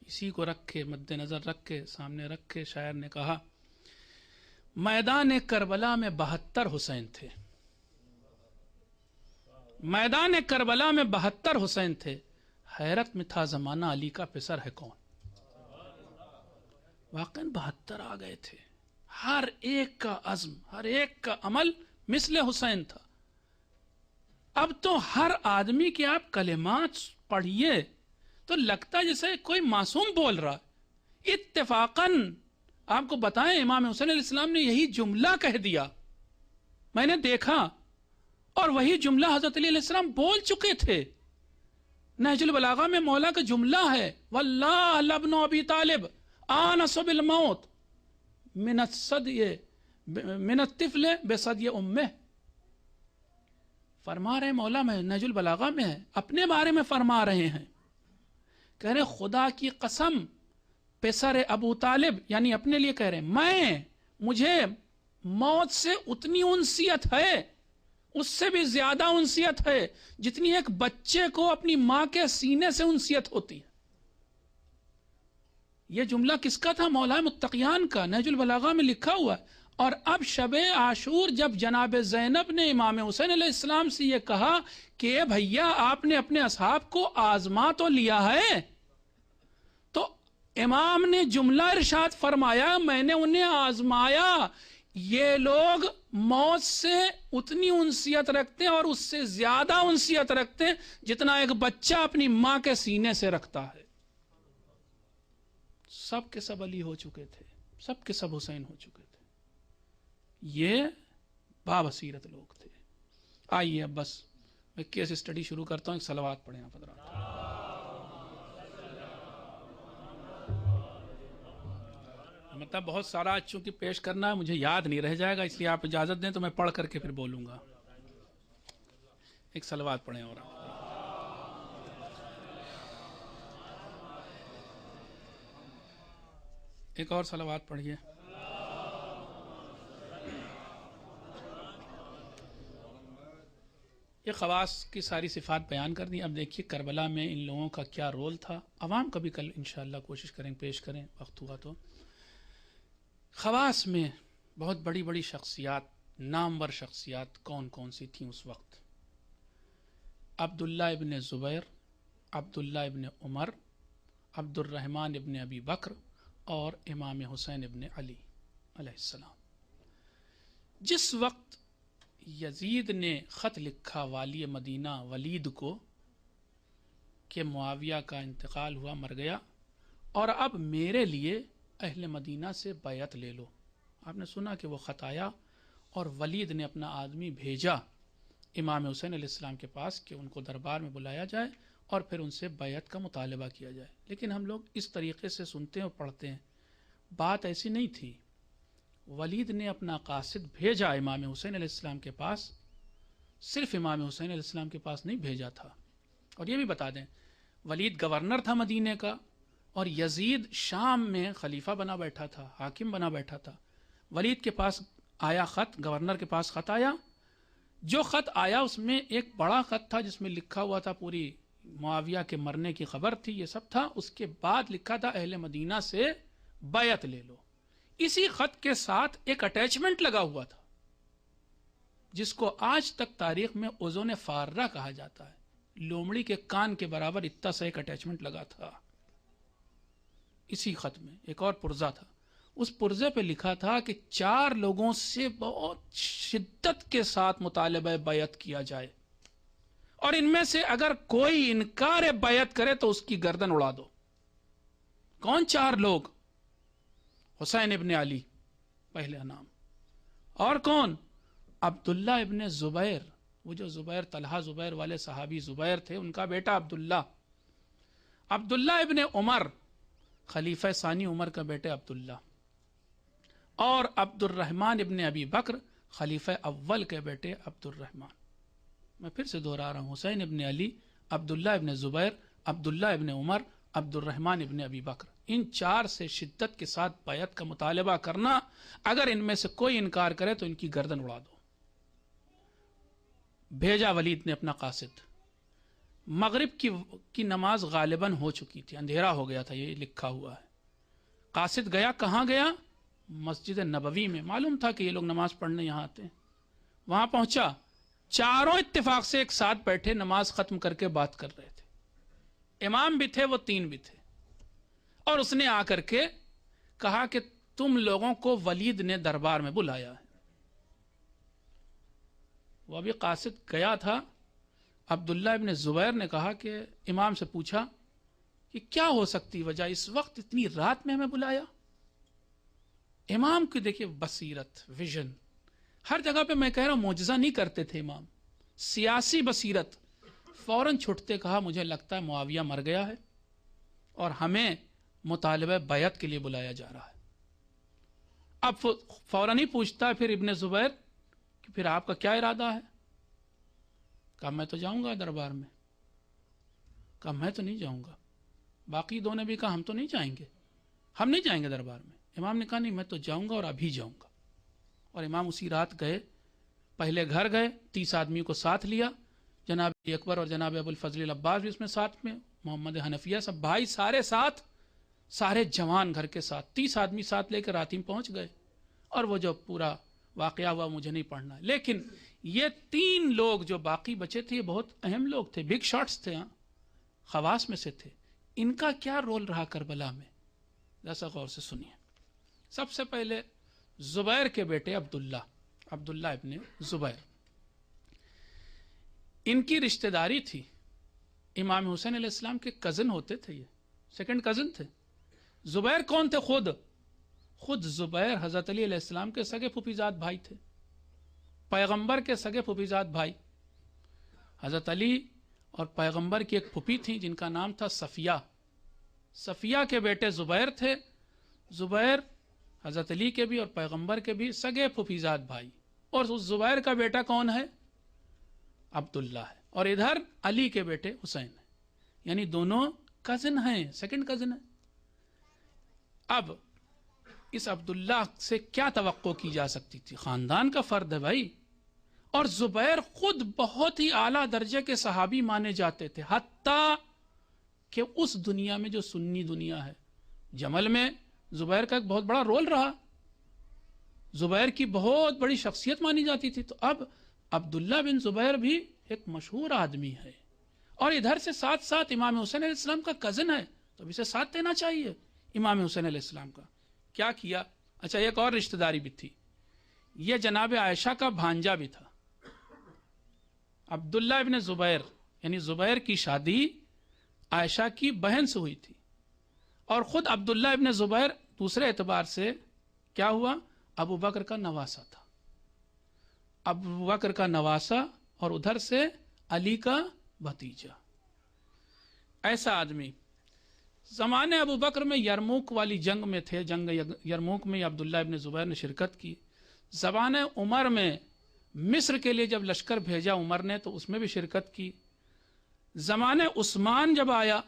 اسی کو رکھ کے مد نظر رکھ کے سامنے رکھ کے شاعر نے کہا میدان کربلا میں 72 حسین تھے. میدان کربلا میں 72 حسین تھے، حیرت میں تھا زمانہ علی کا پسر ہے کون. واقعاً 72 آ گئے تھے، ہر ایک کا عزم، ہر ایک کا عمل مثل حسین تھا. اب تو ہر آدمی کے آپ کلمات پڑھیے تو لگتا جیسے کوئی معصوم بول رہا. اتفاقاً آپ کو بتائیں امام حسین علیہ السلام نے یہی جملہ کہہ دیا، میں نے دیکھا، اور وہی جملہ حضرت علی علیہ السلام بول چکے تھے. نہج البلاغہ میں مولا کا جملہ ہے واللہ لابن ابی طالب آنس بالموت من الطفل بصدی امہ. فرما رہے مولا میں نہج البلاغہ میں ہے، اپنے بارے میں فرما رہے ہیں، کہہ رہے خدا کی قسم پسر ابو طالب، یعنی اپنے لیے کہہ رہے ہیں، مجھے موت سے اتنی انسیت ہے، اس سے بھی زیادہ انسیت ہے جتنی ایک بچے کو اپنی ماں کے سینے سے انسیت ہوتی ہے۔ یہ جملہ کس کا تھا؟ مولا متقیان کا، نہج البلاغہ میں لکھا ہوا ہے۔ اور اب شب عاشور جب جناب زینب نے امام حسین علیہ السلام سے یہ کہا کہ بھیا آپ نے اپنے اصحاب کو آزما تو لیا ہے، تو امام نے جملہ ارشاد فرمایا میں نے انہیں آزمایا، یہ لوگ موت سے اتنی انسیت رکھتے ہیں اور اس سے زیادہ انسیت رکھتے ہیں جتنا ایک بچہ اپنی ماں کے سینے سے رکھتا ہے۔ سب کے سب علی ہو چکے تھے، سب کے سب حسین ہو چکے تھے، یہ بابصیرت لوگ تھے۔ آئیے اب بس میں کیس اسٹڈی شروع کرتا ہوں، ایک صلوات پڑھیں آپ حضرات۔ مطلب بہت سارا چونکہ پیش کرنا ہے، مجھے یاد نہیں رہ جائے گا، اس لیے آپ اجازت دیں تو میں پڑھ کر کے پھر بولوں گا۔ ایک صلوات پڑھیں اور آپ۔ ایک اور صلوات پڑھیے۔ یہ خواص کی ساری صفات بیان کر دی۔ اب دیکھیے کربلا میں ان لوگوں کا کیا رول تھا، عوام کا بھی کل انشاءاللہ کوشش کریں پیش کریں وقت ہوا تو۔ خواص میں بہت بڑی بڑی شخصیات، نامور شخصیات کون کون سی تھیں اس وقت؟ عبداللہ ابن زبیر، عبداللہ ابن عمر، عبد الرحمن ابن ابی بکر اور امام حسین ابن علی علیہ السلام۔ جس وقت یزید نے خط لکھا والی مدینہ ولید کو کہ معاویہ کا انتقال ہوا، مر گیا، اور اب میرے لیے اہل مدینہ سے بیعت لے لو، آپ نے سنا کہ وہ خط آیا اور ولید نے اپنا آدمی بھیجا امام حسین علیہ السلام کے پاس کہ ان کو دربار میں بلایا جائے اور پھر ان سے بیعت کا مطالبہ کیا جائے۔ لیکن ہم لوگ اس طریقے سے سنتے ہیں اور پڑھتے ہیں، بات ایسی نہیں تھی۔ ولید نے اپنا قاصد بھیجا امام حسین علیہ السلام کے پاس، صرف امام حسین علیہ السلام کے پاس نہیں بھیجا تھا۔ اور یہ بھی بتا دیں ولید گورنر تھا مدینے کا، اور یزید شام میں خلیفہ بنا بیٹھا تھا، حاکم بنا بیٹھا تھا۔ ولید کے پاس آیا خط، گورنر کے پاس خط آیا، جو خط آیا اس میں ایک بڑا خط تھا جس میں لکھا ہوا تھا پوری معاویہ کے مرنے کی خبر تھی، یہ سب تھا۔ اس کے بعد لکھا تھا اہل مدینہ سے بیعت لے لو۔ اسی خط کے ساتھ ایک اٹیچمنٹ لگا ہوا تھا جس کو آج تک تاریخ میں اوزون فارہ کہا جاتا ہے، لومڑی کے کان کے برابر اتنا سا ایک اٹیچمنٹ لگا تھا۔ اسی خط میں ایک اور پرزہ تھا، اس پرزے پہ لکھا تھا کہ 4 لوگوں سے بہت شدت کے ساتھ مطالبہ بیعت کیا جائے، اور ان میں سے اگر کوئی انکار بیعت کرے تو اس کی گردن اڑا دو۔ کون 4 لوگ؟ حسین ابن علی پہلا نام، اور کون؟ عبداللہ ابن زبیر، وہ جو زبیر طلحہ زبیر والے صحابی زبیر تھے، ان کا بیٹا عبداللہ، عبداللہ ابن عمر، خلیفہ ثانی عمر کا بیٹا عبداللہ، اور عبد الرحمن ابن ابی بکر، خلیفہ اول کے بیٹے عبد الرحمن۔ میں پھر سے دہرا رہا ہوں، حسین ابن علی، عبداللہ ابن زبیر، عبداللہ ابن عمر، عبد الرحمن ابن ابی بکر، ان 4 سے شدت کے ساتھ بیعت کا مطالبہ کرنا، اگر ان میں سے کوئی انکار کرے تو ان کی گردن اڑا دو۔ بھیجا ولید نے اپنا قاصد۔ مغرب کی نماز غالباً ہو چکی تھی، اندھیرا ہو گیا تھا، یہ لکھا ہوا ہے۔ قاصد گیا، کہاں گیا؟ مسجد نبوی میں، معلوم تھا کہ یہ لوگ نماز پڑھنے یہاں آتے ہیں۔ وہاں پہنچا، چاروں اتفاق سے ایک ساتھ بیٹھے نماز ختم کر کے بات کر رہے تھے، امام بھی تھے، وہ 3 بھی تھے، اور اس نے آ کر کے کہا کہ تم لوگوں کو ولید نے دربار میں بلایا ہے۔ وہ ابھی قاصد گیا تھا، عبداللہ ابن زبیر نے کہا کہ امام سے پوچھا کہ کیا ہو سکتی وجہ، اس وقت اتنی رات میں ہمیں بلایا؟ امام کی دیکھیے بصیرت، ویژن، ہر جگہ پہ میں کہہ رہا ہوں معجزہ نہیں کرتے تھے امام، سیاسی بصیرت، فوراً چھٹتے کہا مجھے لگتا ہے معاویہ مر گیا ہے اور ہمیں مطالبہ بیعت کے لیے بلایا جا رہا ہے۔ اب فوراً ہی پوچھتا ہے پھر ابن زبیر کہ پھر آپ کا کیا ارادہ ہے؟ کہا میں تو جاؤں گا دربار میں۔ کہا میں تو نہیں جاؤں گا۔ باقی 2 نے بھی کہا ہم تو نہیں جائیں گے، ہم نہیں جائیں گے دربار میں۔ امام نے کہا نہیں میں تو جاؤں گا اور ابھی جاؤں گا، اور امام اسی رات گئے، پہلے گھر گئے، 30 آدمی کو ساتھ لیا، جناب اکبر اور جناب ابو الفضل العباس بھی اس میں ساتھ میں، محمد حنفیہ، سب بھائی سارے ساتھ، سارے جوان گھر کے ساتھ، 30 آدمی ساتھ لے کر راتیم پہنچ گئے۔ اور وہ جو پورا واقعہ ہوا مجھے نہیں پڑھنا ہے، لیکن یہ 3 لوگ جو باقی بچے تھے یہ بہت اہم لوگ تھے، بگ شاٹس تھے، ہاں، خواص میں سے تھے۔ ان کا کیا رول رہا کربلا میں، ذرا غور سے سنیے۔ سب سے پہلے زبیر کے بیٹے عبداللہ ابن زبیر، ان کی رشتہ داری تھی، امام حسین علیہ السلام کے کزن ہوتے تھے، یہ سیکنڈ کزن تھے۔ زبیر کون تھے؟ خود زبیر حضرت علی علیہ السلام کے سگے پھوپھیزاد بھائی تھے، پیغمبر کے سگے پھوپھیزاد بھائی۔ حضرت علی اور پیغمبر کی ایک پھوپھی تھی جن کا نام تھا صفیہ کے بیٹے زبیر تھے۔ زبیر حضرت علی کے بھی اور پیغمبر کے بھی سگے پھوپھیزاد بھائی، اور اس زبیر کا بیٹا کون ہے؟ عبداللہ ہے، اور ادھر علی کے بیٹے حسین ہیں، یعنی دونوں کزن ہیں، سیکنڈ کزن ہیں۔ اب اس عبداللہ سے کیا توقع کی جا سکتی تھی؟ خاندان کا فرد ہے بھائی، اور زبیر خود بہت ہی اعلیٰ درجے کے صحابی مانے جاتے تھے، حتیٰ کہ اس دنیا میں جو سنی دنیا ہے، جمل میں زبیر کا ایک بہت بڑا رول رہا، زبیر کی بہت بڑی شخصیت مانی جاتی تھی۔ تو اب عبداللہ بن زبیر بھی ایک مشہور آدمی ہے، اور ادھر سے ساتھ ساتھ امام حسین علیہ السلام کا کزن ہے، تو اب اسے ساتھ دینا چاہیے امام حسین علیہ السلام کا۔ کیا کیا؟ اچھا، ایک اور رشتہ داری بھی تھی، یہ جناب عائشہ کا بھانجا بھی تھا۔ عبداللہ ابن زبیر یعنی زبیر کی شادی عائشہ کی بہن سے ہوئی تھی، اور خود عبداللہ ابن زبیر دوسرے اعتبار سے کیا ہوا؟ ابو بکر کا نواسا تھا، ابو بکر کا نواسا، اور ادھر سے علی کا بھتیجا۔ ایسا آدمی زمانے ابو بکر میں یرموک والی جنگ میں تھے، جنگ یرموک میں عبداللہ ابن زبیر نے شرکت کی۔ زمانے عمر میں مصر کے لیے جب لشکر بھیجا عمر نے تو اس میں بھی شرکت کی۔ زمانے عثمان جب آیا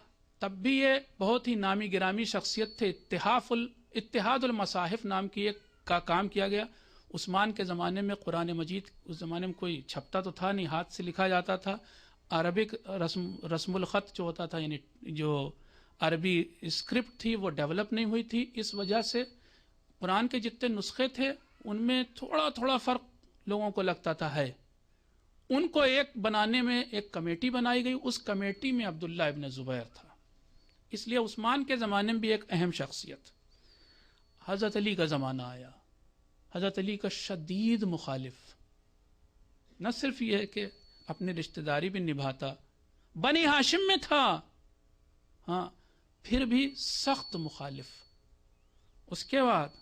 تب بھی یہ بہت ہی نامی گرامی شخصیت تھے، اتحاد المصاحف نام کی ایک کا کام کیا گیا۔ عثمان کے زمانے میں قرآن مجید، اس زمانے میں کوئی چھپتا تو تھا نہیں، ہاتھ سے لکھا جاتا تھا، عربک رسم الخط جو ہوتا تھا، یعنی جو عربی اسکرپٹ تھی وہ ڈیولپ نہیں ہوئی تھی، اس وجہ سے قرآن کے جتنے نسخے تھے ان میں تھوڑا تھوڑا فرق لوگوں کو لگتا تھا ہے۔ ان کو ایک بنانے میں ایک کمیٹی بنائی گئی، اس کمیٹی میں عبداللہ ابن زبیر تھا، اس لیے عثمان کے زمانے میں بھی ایک اہم شخصیت۔ حضرت علی کا زمانہ آیا، حضرت علی کا شدید مخالف، نہ صرف یہ کہ اپنی رشتہ داری بھی نبھاتا، بنی ہاشم میں تھا، ہاں، پھر بھی سخت مخالف۔ اس کے بعد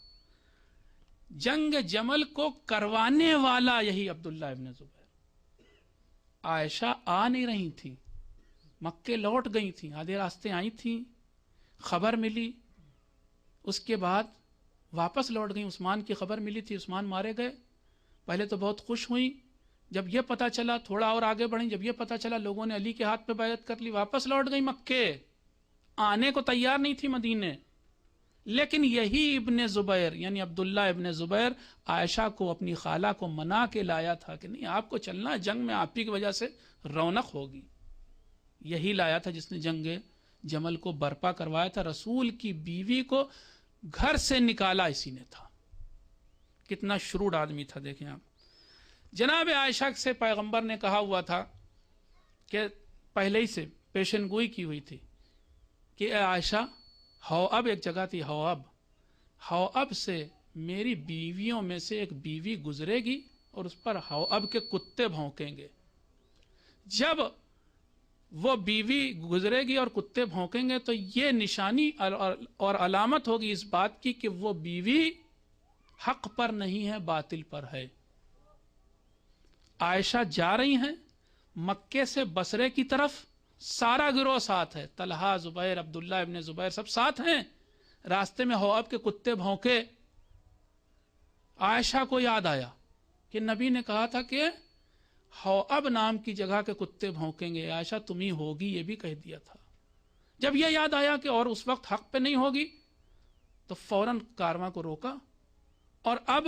جنگ جمل کو کروانے والا یہی عبداللہ ابن زبیر۔ عائشہ آ نہیں رہی تھی، مکے لوٹ گئی تھیں، آدھے راستے آئی تھیں، خبر ملی، اس کے بعد واپس لوٹ گئی، عثمان کی خبر ملی تھی، عثمان مارے گئے۔ پہلے تو بہت خوش ہوئی، جب یہ پتہ چلا تھوڑا اور آگے بڑھیں، جب یہ پتہ چلا لوگوں نے علی کے ہاتھ پہ بیعت کر لی، واپس لوٹ گئی مکے، آنے کو تیار نہیں تھی مدینے۔ لیکن یہی ابن زبیر یعنی عبداللہ ابن زبیر عائشہ کو، اپنی خالہ کو منا کے لایا تھا کہ نہیں، آپ کو چلنا ہے، جنگ میں آپ ہی کی وجہ سے رونق ہوگی۔ یہی لایا تھا جس نے جنگ جمل کو برپا کروایا تھا، رسول کی بیوی کو گھر سے نکالا اسی نے تھا۔ کتنا شروڑ آدمی تھا، دیکھیں آپ۔ جناب عائشہ سے پیغمبر نے کہا ہوا تھا کہ پہلے ہی سے پیشن گوئی کی ہوئی تھی کہ اے عائشہ، حواب ایک جگہ تھی، حواب سے میری بیویوں میں سے ایک بیوی گزرے گی اور اس پر حواب کے کتے بھونکیں گے۔ جب وہ بیوی گزرے گی اور کتے بھونکیں گے تو یہ نشانی اور علامت ہوگی اس بات کی کہ وہ بیوی حق پر نہیں ہے، باطل پر ہے۔ عائشہ جا رہی ہیں مکے سے بصرے کی طرف، سارا گروہ ساتھ ہے، طلحہ، زبیر، عبداللہ ابن زبیر سب ساتھ ہیں۔ راستے میں حواب کے کتے بھونکے، عائشہ کو یاد آیا کہ نبی نے کہا تھا کہ حواب نام کی جگہ کے کتے بھونکیں گے، عائشہ تمہیں ہوگی، یہ بھی کہہ دیا تھا۔ جب یہ یاد آیا کہ اور اس وقت حق پہ نہیں ہوگی تو فوراً کارواں کو روکا، اور اب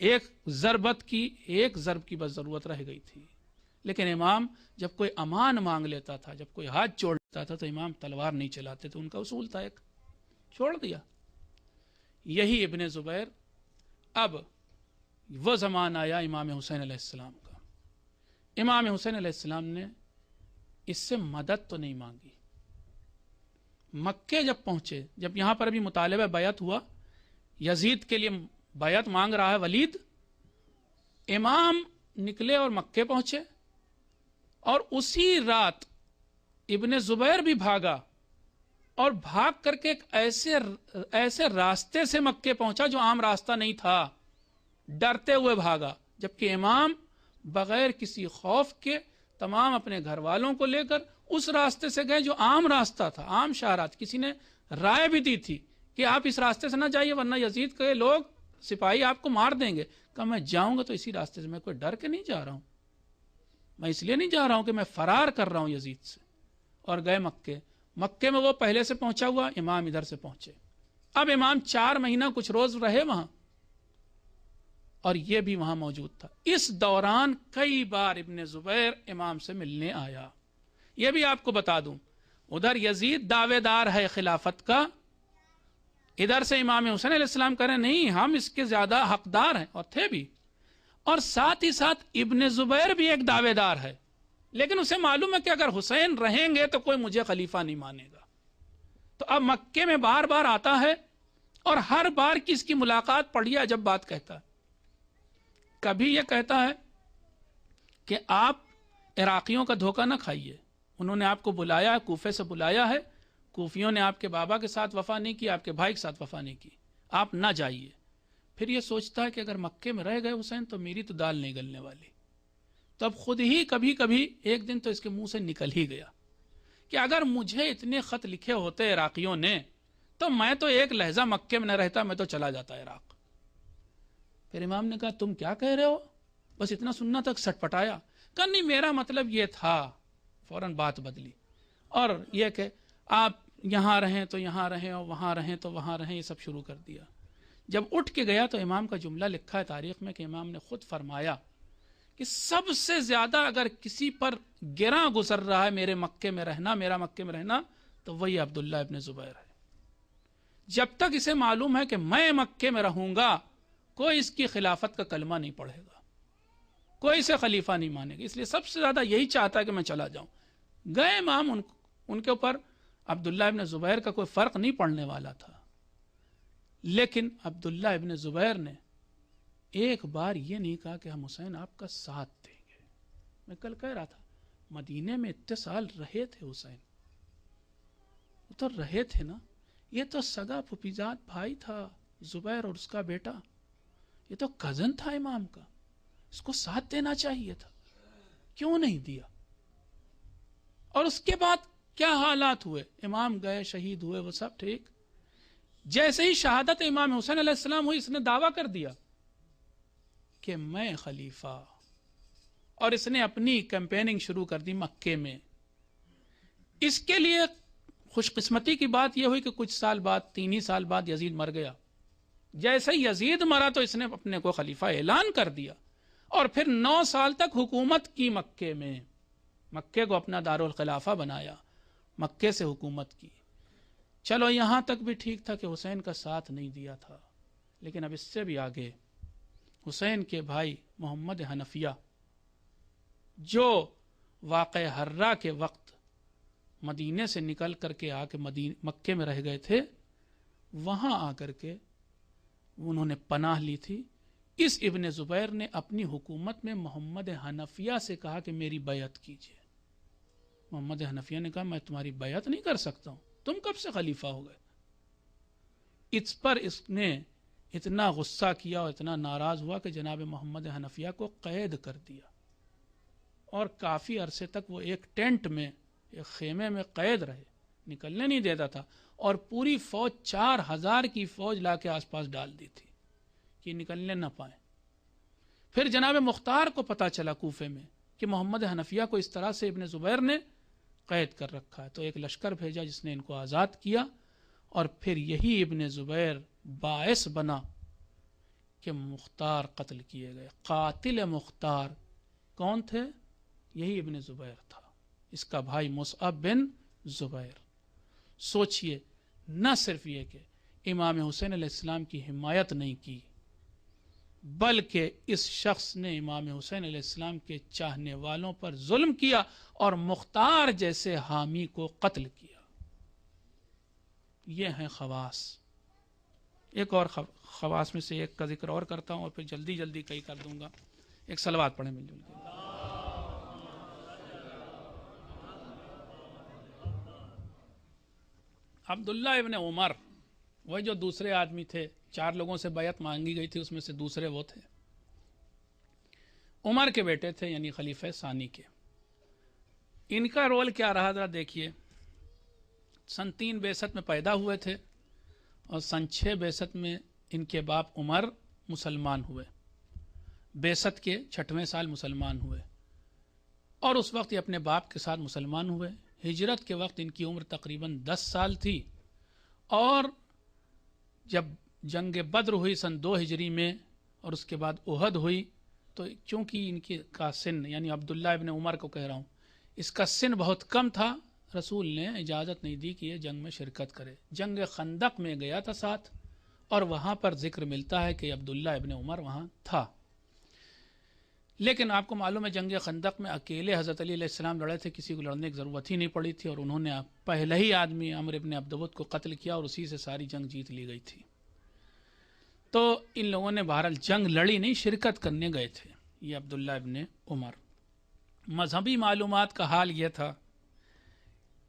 ایک ضرب کی بس ضرورت رہ گئی تھی، لیکن امام جب کوئی امان مانگ لیتا تھا، جب کوئی ہاتھ چھوڑ لیتا تھا تو امام تلوار نہیں چلاتے تھے، ان کا اصول تھا ایک، چھوڑ دیا۔ یہی ابن زبیر، اب وہ زمان آیا امام حسین علیہ السلام کا۔ امام حسین علیہ السلام نے اس سے مدد تو نہیں مانگی۔ مکے جب پہنچے، جب یہاں پر ابھی مطالبہ بیعت ہوا، یزید کے لیے بیعت مانگ رہا ہے ولید، امام نکلے اور مکے پہنچے، اور اسی رات ابن زبیر بھی بھاگا، اور بھاگ کر کے ایک ایسے راستے سے مکے پہنچا جو عام راستہ نہیں تھا، ڈرتے ہوئے بھاگا، جبکہ امام بغیر کسی خوف کے تمام اپنے گھر والوں کو لے کر اس راستے سے گئے جو عام راستہ تھا، عام شاہراہ۔ کسی نے رائے بھی دی تھی کہ آپ اس راستے سے نہ جائیے ورنہ یزید کے لوگ سپاہی آپ کو مار دیں گے۔ کہ میں جاؤں گا تو اسی راستے سے، میں کوئی ڈر کے نہیں جا رہا ہوں، میں اس لیے نہیں جا رہا ہوں کہ میں فرار کر رہا ہوں یزید سے۔ اور گئے مکے، مکے میں وہ پہلے سے پہنچا ہوا، امام ادھر سے پہنچے۔ اب امام 4 مہینہ کچھ روز رہے وہاں، اور یہ بھی وہاں موجود تھا۔ اس دوران کئی بار ابن زبیر امام سے ملنے آیا۔ یہ بھی آپ کو بتا دوں، ادھر یزید دعوے دار ہے خلافت کا، ادھر سے امام حسین علیہ السلام کہہ رہے نہیں ہم اس کے زیادہ حقدار ہیں، اور تھے بھی، اور ساتھ ہی ساتھ ابن زبیر بھی ایک دعوے دار ہے، لیکن اسے معلوم ہے کہ اگر حسین رہیں گے تو کوئی مجھے خلیفہ نہیں مانے گا۔ تو اب مکے میں بار بار آتا ہے، اور ہر بار کی اس کی ملاقات پڑھیے جب بات کہتا ہے۔ کبھی یہ کہتا ہے کہ آپ عراقیوں کا دھوکہ نہ کھائیے، انہوں نے آپ کو بلایا ہے، کوفے سے بلایا ہے، کوفیوں نے آپ کے بابا کے ساتھ وفا نہیں کی، آپ کے بھائی کے ساتھ وفا نہیں کی، آپ نہ جائیے۔ پھر یہ سوچتا ہے کہ اگر مکے میں رہ گئے حسین تو میری تو دال نہیں گلنے والی۔ تو اب خود ہی کبھی کبھی ایک دن تو اس کے منہ سے نکل ہی گیا کہ اگر مجھے اتنے خط لکھے ہوتے عراقیوں نے تو میں تو ایک لہجہ مکے میں نہ رہتا، میں تو چلا جاتا عراق۔ پھر امام نے کہا تم کیا کہہ رہے ہو، بس اتنا سننا تک سٹ پٹایا، کہا نہیں میرا مطلب یہ تھا، فوراً بات بدلی، اور یہ کہ آپ یہاں رہیں تو یہاں رہیں اور وہاں رہیں تو وہاں رہیں، یہ سب شروع کر دیا۔ جب اٹھ کے گیا تو امام کا جملہ لکھا ہے تاریخ میں کہ امام نے خود فرمایا کہ سب سے زیادہ اگر کسی پر گراں گزر رہا ہے میرے مکے میں رہنا، میرا مکے میں رہنا، تو وہی عبداللہ ابن زبیر ہے۔ جب تک اسے معلوم ہے کہ میں مکے میں رہوں گا کوئی اس کی خلافت کا کلمہ نہیں پڑھے گا، کوئی اسے خلیفہ نہیں مانے گا، اس لیے سب سے زیادہ یہی چاہتا ہے کہ میں چلا جاؤں۔ گئے امام، ان کے اوپر عبداللہ ابن زبیر کا کوئی فرق نہیں پڑنے والا تھا، لیکن عبداللہ ابن زبیر نے ایک بار یہ نہیں کہا کہ ہم حسین آپ کا ساتھ دیں گے۔ میں کل کہہ رہا تھا مدینے میں اتنے سال رہے تھے حسین، وہ تو رہے تھے نا، یہ تو سگا پھپھیزاد بھائی تھا زبیر اور اس کا بیٹا، یہ تو کزن تھا امام کا، اس کو ساتھ دینا چاہیے تھا، کیوں نہیں دیا؟ اور اس کے بعد کیا حالات ہوئے، امام گئے شہید ہوئے، وہ سب ٹھیک، جیسے ہی شہادت امام حسین علیہ السلام ہوئی اس نے دعویٰ کر دیا کہ میں خلیفہ، اور اس نے اپنی کیمپیننگ شروع کر دی مکے میں۔ اس کے لیے خوش قسمتی کی بات یہ ہوئی کہ کچھ سال بعد، 3 ہی سال بعد یزید مر گیا۔ جیسے ہی یزید مرا تو اس نے اپنے کو خلیفہ اعلان کر دیا، اور پھر 9 سال تک حکومت کی مکے میں، مکے کو اپنا دارالخلافہ بنایا، مکے سے حکومت کی۔ چلو یہاں تک بھی ٹھیک تھا کہ حسین کا ساتھ نہیں دیا تھا، لیکن اب اس سے بھی آگے حسین کے بھائی محمد حنفیہ جو واقع حرہ کے وقت مدینے سے نکل کر کے آ کے مکے میں رہ گئے تھے، وہاں آ کر کے انہوں نے پناہ لی تھی۔ اس ابن زبیر نے اپنی حکومت میں محمد حنفیہ سے کہا کہ میری بیعت کیجیے۔ محمد حنفیہ نے کہا میں تمہاری بیعت نہیں کر سکتا ہوں، تم کب سے خلیفہ ہو گئے؟ اس پر اس نے اتنا غصہ کیا اور اتنا ناراض ہوا کہ جناب محمد حنفیہ کو قید کر دیا، اور کافی عرصے تک وہ ایک ٹینٹ میں، ایک خیمے میں قید رہے، نکلنے نہیں دیتا تھا، اور پوری فوج 4000 کی فوج لا کے آس پاس ڈال دی تھی کہ نکلنے نہ پائیں۔ پھر جناب مختار کو پتا چلا کوفے میں کہ محمد حنفیہ کو اس طرح سے ابن زبیر نے قید کر رکھا ہے، تو ایک لشکر بھیجا جس نے ان کو آزاد کیا، اور پھر یہی ابن زبیر باعث بنا کہ مختار قتل کیے گئے۔ قاتل مختار کون تھے؟ یہی ابن زبیر تھا، اس کا بھائی مصعب بن زبیر۔ سوچئے، نہ صرف یہ کہ امام حسین علیہ السلام کی حمایت نہیں کی، بلکہ اس شخص نے امام حسین علیہ السلام کے چاہنے والوں پر ظلم کیا اور مختار جیسے حامی کو قتل کیا۔ یہ ہیں خواص۔ ایک اور خواص میں سے ایک کا ذکر اور کرتا ہوں اور پھر جلدی جلدی کئی کر دوں گا۔ ایک صلوات پڑھیں مل جل کے۔ عبداللہ ابن عمر، وہ جو دوسرے آدمی تھے، 4 لوگوں سے بیعت مانگی گئی تھی، اس میں سے دوسرے وہ تھے، عمر کے بیٹے تھے، یعنی خلیفہ ثانی کے۔ ان کا رول کیا رہا ذرا دیکھیے۔ سن 3 بعثت میں پیدا ہوئے تھے اور سن 6 بعثت میں ان کے باپ عمر مسلمان ہوئے، بعثت کے 6ویں سال مسلمان ہوئے، اور اس وقت یہ اپنے باپ کے ساتھ مسلمان ہوئے۔ ہجرت کے وقت ان کی عمر تقریباً 10 سال تھی، اور جب جنگ بدر ہوئی سن 2 ہجری میں اور اس کے بعد احد ہوئی، تو چونکہ ان کا سن، یعنی عبداللہ ابن عمر کو کہہ رہا ہوں، اس کا سن بہت کم تھا، رسول نے اجازت نہیں دی کہ یہ جنگ میں شرکت کرے۔ جنگ خندق میں گیا تھا ساتھ، اور وہاں پر ذکر ملتا ہے کہ عبداللہ ابن عمر وہاں تھا۔ لیکن آپ کو معلوم ہے جنگ خندق میں اکیلے حضرت علی علیہ السلام لڑے تھے، کسی کو لڑنے کی ضرورت ہی نہیں پڑی تھی، اور انہوں نے پہلے ہی آدمی عمرو ابن عبدود کو قتل کیا اور اسی سے ساری جنگ جیت لی گئی تھی۔ تو ان لوگوں نے بہرحال جنگ لڑی نہیں، شرکت کرنے گئے تھے یہ عبداللہ ابن عمر۔ مذہبی معلومات کا حال یہ تھا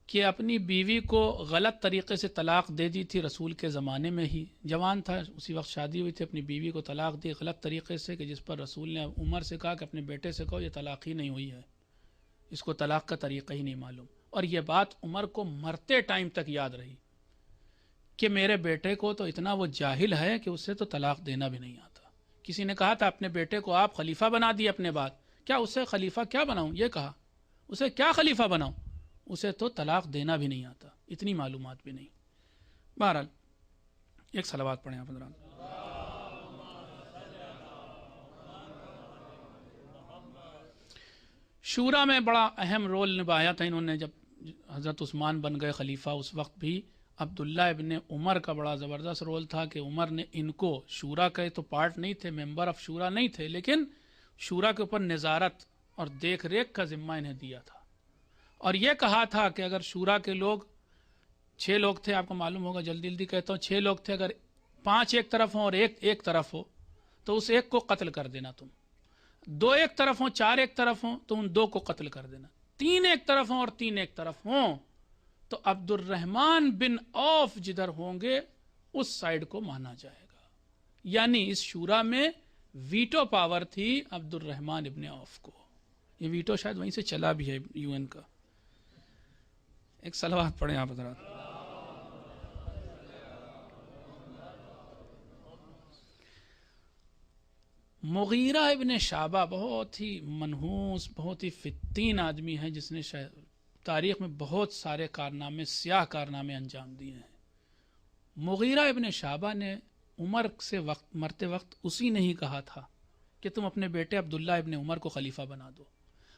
کہ اپنی بیوی کو غلط طریقے سے طلاق دے دی تھی رسول کے زمانے میں ہی، جوان تھا اسی وقت شادی ہوئی تھی، اپنی بیوی کو طلاق دی غلط طریقے سے، کہ جس پر رسول نے عمر سے کہا کہ اپنے بیٹے سے کہو یہ طلاق ہی نہیں ہوئی ہے، اس کو طلاق کا طریقہ ہی نہیں معلوم۔ اور یہ بات عمر کو مرتے ٹائم تک یاد رہی کہ میرے بیٹے کو تو اتنا وہ جاہل ہے کہ اسے تو طلاق دینا بھی نہیں آتا۔ کسی نے کہا تھا اپنے بیٹے کو آپ خلیفہ بنا دیے اپنے بعد، کیا اسے خلیفہ کیا بناؤں؟ یہ کہا اسے کیا خلیفہ بناؤں، اسے تو طلاق دینا بھی نہیں آتا، اتنی معلومات بھی نہیں۔ بہرحال ایک صلوات پڑھیں آپ حضرات۔ شورا میں بڑا اہم رول نبھایا تھا انہوں نے، جب حضرت عثمان بن گئے خلیفہ اس وقت بھی عبداللہ ابن عمر کا بڑا زبردست رول تھا کہ عمر نے ان کو، شورا کے تو پارٹ نہیں تھے، ممبر آف شورا نہیں تھے، لیکن شورا کے اوپر نظارت اور دیکھ ریکھ کا ذمہ انہیں دیا تھا، اور یہ کہا تھا کہ اگر شورا کے لوگ 6 لوگ تھے، آپ کو معلوم ہوگا جلدی جلدی کہتا ہوں، 6 لوگ تھے، اگر 5 ایک طرف ہوں اور ایک طرف ہو تو اس ایک کو قتل کر دینا، تم 2 ایک طرف ہوں، 4 ایک طرف ہوں تو ان 2 کو قتل کر دینا، 3 ایک طرف ہوں اور 3 ایک طرف ہوں تو عبد الرحمن بن عوف جدھر ہوں گے اس سائیڈ کو مانا جائے گا۔ یعنی اس شورا میں ویٹو پاور تھی عبد الرحمن ابن عوف کو، یہ ویٹو شاید وہیں سے چلا بھی ہے یو این کا۔ ایک صلوات پڑھیں آپ حضرات۔ مغیرہ ابن شعبہ بہت ہی منحوس، بہت ہی فتین آدمی ہے، جس نے تاریخ میں بہت سارے کارنامے، سیاہ کارنامے انجام دیے ہیں۔ مغیرہ ابن شعبہ نے عمر سے مرتے وقت اسی نے ہی کہا تھا کہ تم اپنے بیٹے عبداللہ ابن عمر کو خلیفہ بنا دو،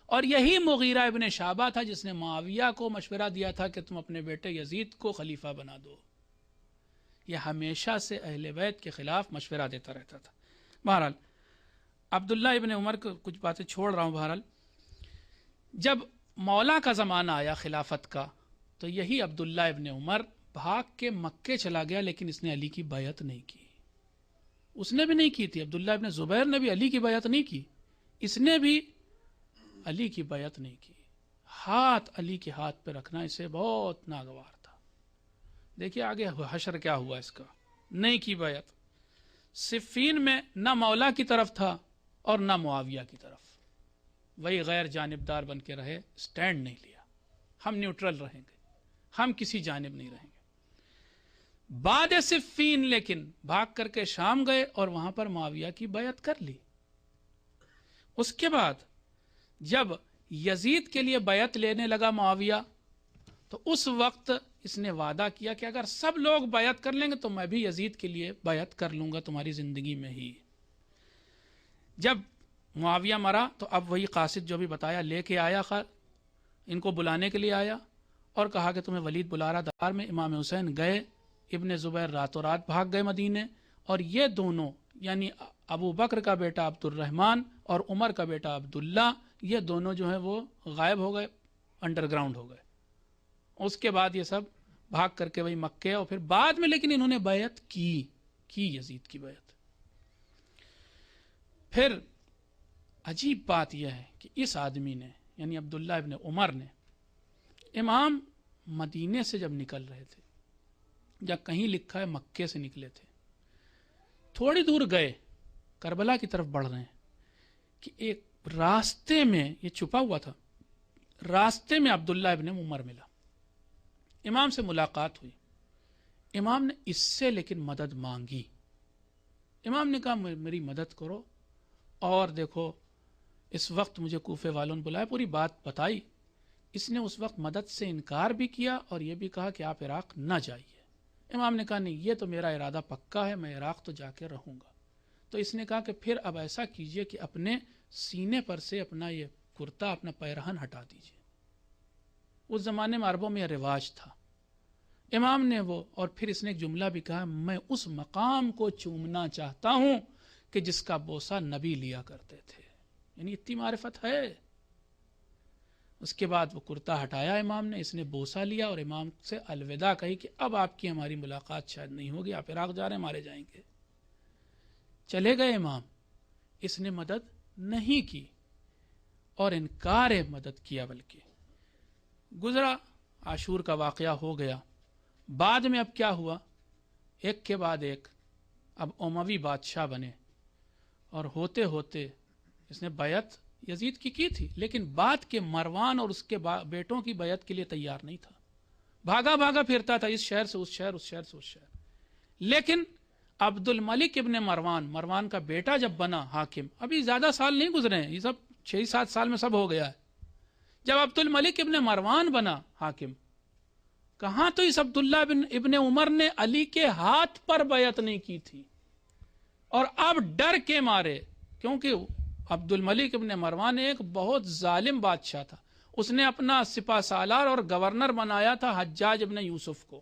اور یہی مغیرہ ابن شعبہ تھا جس نے معاویہ کو مشورہ دیا تھا کہ تم اپنے بیٹے یزید کو خلیفہ بنا دو۔ یہ ہمیشہ سے اہل بیت کے خلاف مشورہ دیتا رہتا تھا۔ بہرحال عبداللہ ابن عمر کو کچھ باتیں چھوڑ رہا ہوں۔ بہرحال جب مولا کا زمانہ آیا خلافت کا تو یہی عبداللہ ابن عمر بھاگ کے مکے چلا گیا، لیکن اس نے علی کی بیعت نہیں کی، اس نے بھی نہیں کی تھی۔ عبداللہ ابن زبیر نے بھی علی کی بیعت نہیں کی، اس نے بھی علی کی بیعت نہیں کی۔ ہاتھ علی کے ہاتھ پہ رکھنا اسے بہت ناگوار تھا۔ دیکھیے آگے حشر کیا ہوا اس کا، نہیں کی بیعت۔ صفین میں نہ مولا کی طرف تھا اور نہ معاویہ کی طرف، وہی غیر جانبدار بن کے رہے، سٹینڈ نہیں لیا، ہم نیوٹرل رہیں گے، ہم کسی جانب نہیں رہیں گے۔ بعد صفین لیکن بھاگ کر کے شام گئے اور وہاں پر معاویہ کی بیعت کر لی۔ اس کے بعد جب یزید کے لیے بیعت لینے لگا معاویہ تو اس وقت اس نے وعدہ کیا کہ اگر سب لوگ بیعت کر لیں گے تو میں بھی یزید کے لیے بیعت کر لوں گا تمہاری زندگی میں ہی۔ جب معاویہ مرا تو اب وہی قاصد جو بھی بتایا لے کے آیا، ان کو بلانے کے لیے آیا اور کہا کہ تمہیں ولید بلا رہا دار میں۔ امام حسین گئے، ابن زبیر راتوں رات بھاگ گئے مدینے، اور یہ دونوں یعنی ابو بکر کا بیٹا عبد الرحمن اور عمر کا بیٹا عبداللہ، یہ دونوں جو ہیں وہ غائب ہو گئے، انڈر گراؤنڈ ہو گئے۔ اس کے بعد یہ سب بھاگ کر کے وہی مکے، اور پھر بعد میں لیکن انہوں نے بیعت کی یزید کی بیعت۔ پھر عجیب بات یہ ہے کہ اس آدمی نے یعنی عبداللہ ابن عمر نے، امام مدینے سے جب نکل رہے تھے، یا کہیں لکھا ہے مکے سے نکلے تھے، تھوڑی دور گئے، کربلا کی طرف بڑھ رہے ہیں کہ ایک راستے میں، یہ چھپا ہوا تھا، راستے میں عبداللہ ابن عمر ملا، امام سے ملاقات ہوئی، امام نے اس سے لیکن مدد مانگی۔ امام نے کہا میری مدد کرو، اور دیکھو اس وقت مجھے کوفے والوں نے بلایا، پوری بات بتائی۔ اس نے اس وقت مدد سے انکار بھی کیا اور یہ بھی کہا کہ آپ عراق نہ جائیے۔ امام نے کہا نہیں، یہ تو میرا ارادہ پکا ہے، میں عراق تو جا کے رہوں گا۔ تو اس نے کہا کہ پھر اب ایسا کیجئے کہ اپنے سینے پر سے اپنا یہ کرتا، اپنا پیرہن ہٹا دیجئے۔ اس زمانے میں عربوں میں یہ رواج تھا۔ امام نے وہ، اور پھر اس نے ایک جملہ بھی کہا، میں اس مقام کو چومنا چاہتا ہوں کہ جس کا بوسہ نبی لیا کرتے تھے، یعنی اتنی معرفت ہے۔ اس کے بعد وہ کرتا ہٹایا امام نے، اس نے بوسہ لیا اور امام سے الوداع کہی کہ اب آپ کی ہماری ملاقات شاید نہیں ہوگی، آپ عراق جا رہے ہیں، مارے جائیں گے۔ چلے گئے امام، اس نے مدد نہیں کی اور انکار مدد کیا، بلکہ گزرا، عاشور کا واقعہ ہو گیا۔ بعد میں اب کیا ہوا، ایک کے بعد ایک اب اموی بادشاہ بنے، اور ہوتے ہوتے اس نے بیعت یزید کی تھی، لیکن بعد کے مروان اور اس کے بیٹوں کی بیعت کے لیے تیار نہیں تھا، بھاگا بھاگا پھرتا تھا اس شہر سے اس شہر، اس شہر سے اس شہر۔ لیکن عبد الملک ابن مروان کا بیٹا جب بنا حاکم، ابھی زیادہ سال نہیں گزرے ہیں، یہ سب 6-7 سال میں سب ہو گیا ہے۔ جب عبد الملک ابن مروان بنا حاکم، کہاں تو اس عبداللہ ابن عمر نے علی کے ہاتھ پر بیعت نہیں کی تھی، اور اب ڈر کے مارے، کیونکہ عبد الملک ابن مروان ایک بہت ظالم بادشاہ تھا، اس نے اپنا سپہ سالار اور گورنر بنایا تھا حجاج ابن یوسف کو۔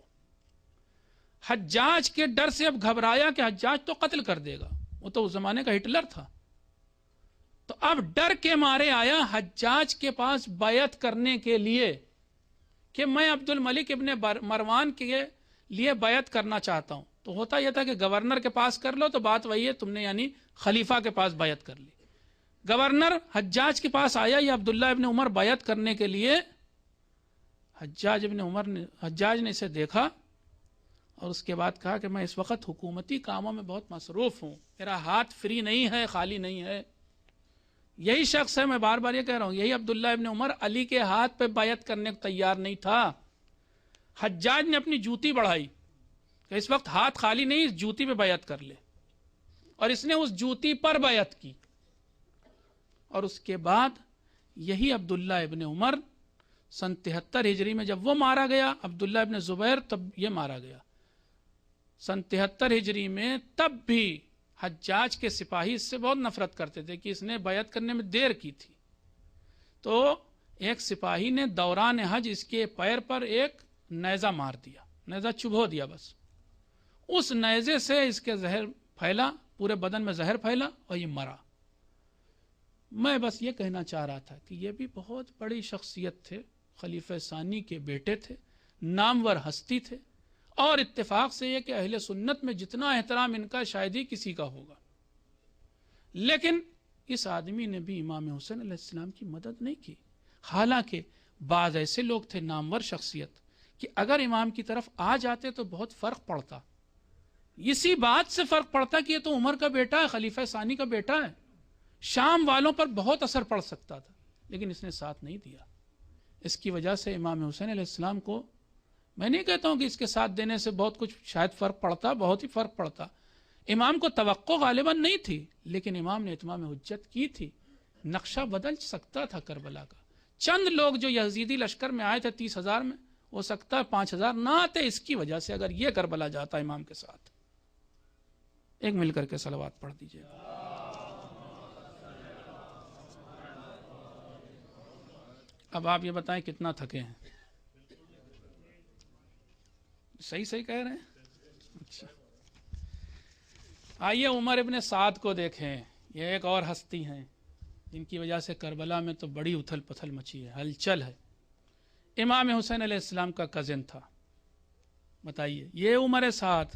حجاج کے ڈر سے اب گھبرایا کہ حجاج تو قتل کر دے گا، وہ تو اس زمانے کا ہٹلر تھا، تو اب ڈر کے مارے آیا حجاج کے پاس بیعت کرنے کے لیے کہ میں عبد الملک ابن مروان کے لیے بیعت کرنا چاہتا ہوں۔ تو ہوتا یہ تھا کہ گورنر کے پاس کر لو تو بات وہی ہے، تم نے یعنی خلیفہ کے پاس بیعت کر لی۔ گورنر حجاج کے پاس آیا یہ عبداللہ ابن عمر بیعت کرنے کے لیے، حجاج نے اسے دیکھا اور اس کے بعد کہا کہ میں اس وقت حکومتی کاموں میں بہت مصروف ہوں، میرا ہاتھ فری نہیں ہے، خالی نہیں ہے۔ یہی شخص ہے، میں بار بار یہ کہہ رہا ہوں، یہی عبداللہ ابن عمر علی کے ہاتھ پہ بیعت کرنے کو تیار نہیں تھا۔ حجاج نے اپنی جوتی بڑھائی کہ اس وقت ہاتھ خالی نہیں، اس جوتی پہ بیعت کر لے، اور اس نے اس جوتی پر بیعت کی۔ اور اس کے بعد یہی عبداللہ ابن عمر سن 73 ہجری میں جب وہ مارا گیا، عبداللہ ابن زبیر تب یہ مارا گیا سن 73 ہجری میں، تب بھی حجاج کے سپاہی اس سے بہت نفرت کرتے تھے کہ اس نے بیعت کرنے میں دیر کی تھی۔ تو ایک سپاہی نے دوران حج اس کے پیر پر ایک نیزہ مار دیا، نیزہ چبھو دیا، بس اس نیزے سے اس کے زہر پھیلا، پورے بدن میں زہر پھیلا اور یہ مرا۔ میں بس یہ کہنا چاہ رہا تھا کہ یہ بھی بہت بڑی شخصیت تھے، خلیفہ ثانی کے بیٹے تھے، نامور ہستی تھے، اور اتفاق سے یہ کہ اہل سنت میں جتنا احترام ان کا شاید ہی کسی کا ہوگا، لیکن اس آدمی نے بھی امام حسین علیہ السلام کی مدد نہیں کی۔ حالانکہ بعض ایسے لوگ تھے نامور شخصیت کہ اگر امام کی طرف آ جاتے تو بہت فرق پڑتا، اسی بات سے فرق پڑتا کہ یہ تو عمر کا بیٹا ہے، خلیفہ ثانی کا بیٹا ہے، شام والوں پر بہت اثر پڑ سکتا تھا، لیکن اس نے ساتھ نہیں دیا۔ اس کی وجہ سے امام حسین علیہ السلام کو، میں نہیں کہتا ہوں کہ اس کے ساتھ دینے سے بہت کچھ شاید فرق پڑتا، بہت ہی فرق پڑتا، امام کو توقع غالباً نہیں تھی، لیکن امام نے اتمام حجت کی تھی۔ نقشہ بدل سکتا تھا کربلا کا، چند لوگ جو یزیدی لشکر میں آئے تھے 30,000 میں، ہو سکتا ہے 5,000 نہ آتے اس کی وجہ سے، اگر یہ کربلا جاتا امام کے ساتھ۔ ایک مل کر کے صلوات پڑھ دیجئے۔ اب آپ یہ بتائیں کتنا تھکے ہیں؟ صحیح کہہ رہے ہیں؟ اچھا، آئیے عمر ابن سعد کو دیکھیں. یہ ایک اور ہستی ہیں جن کی وجہ سے کربلا میں تو بڑی اتھل پتھل مچی ہے، ہلچل ہے. امام حسین علیہ السلام کا کزن تھا. بتائیے یہ عمر سعد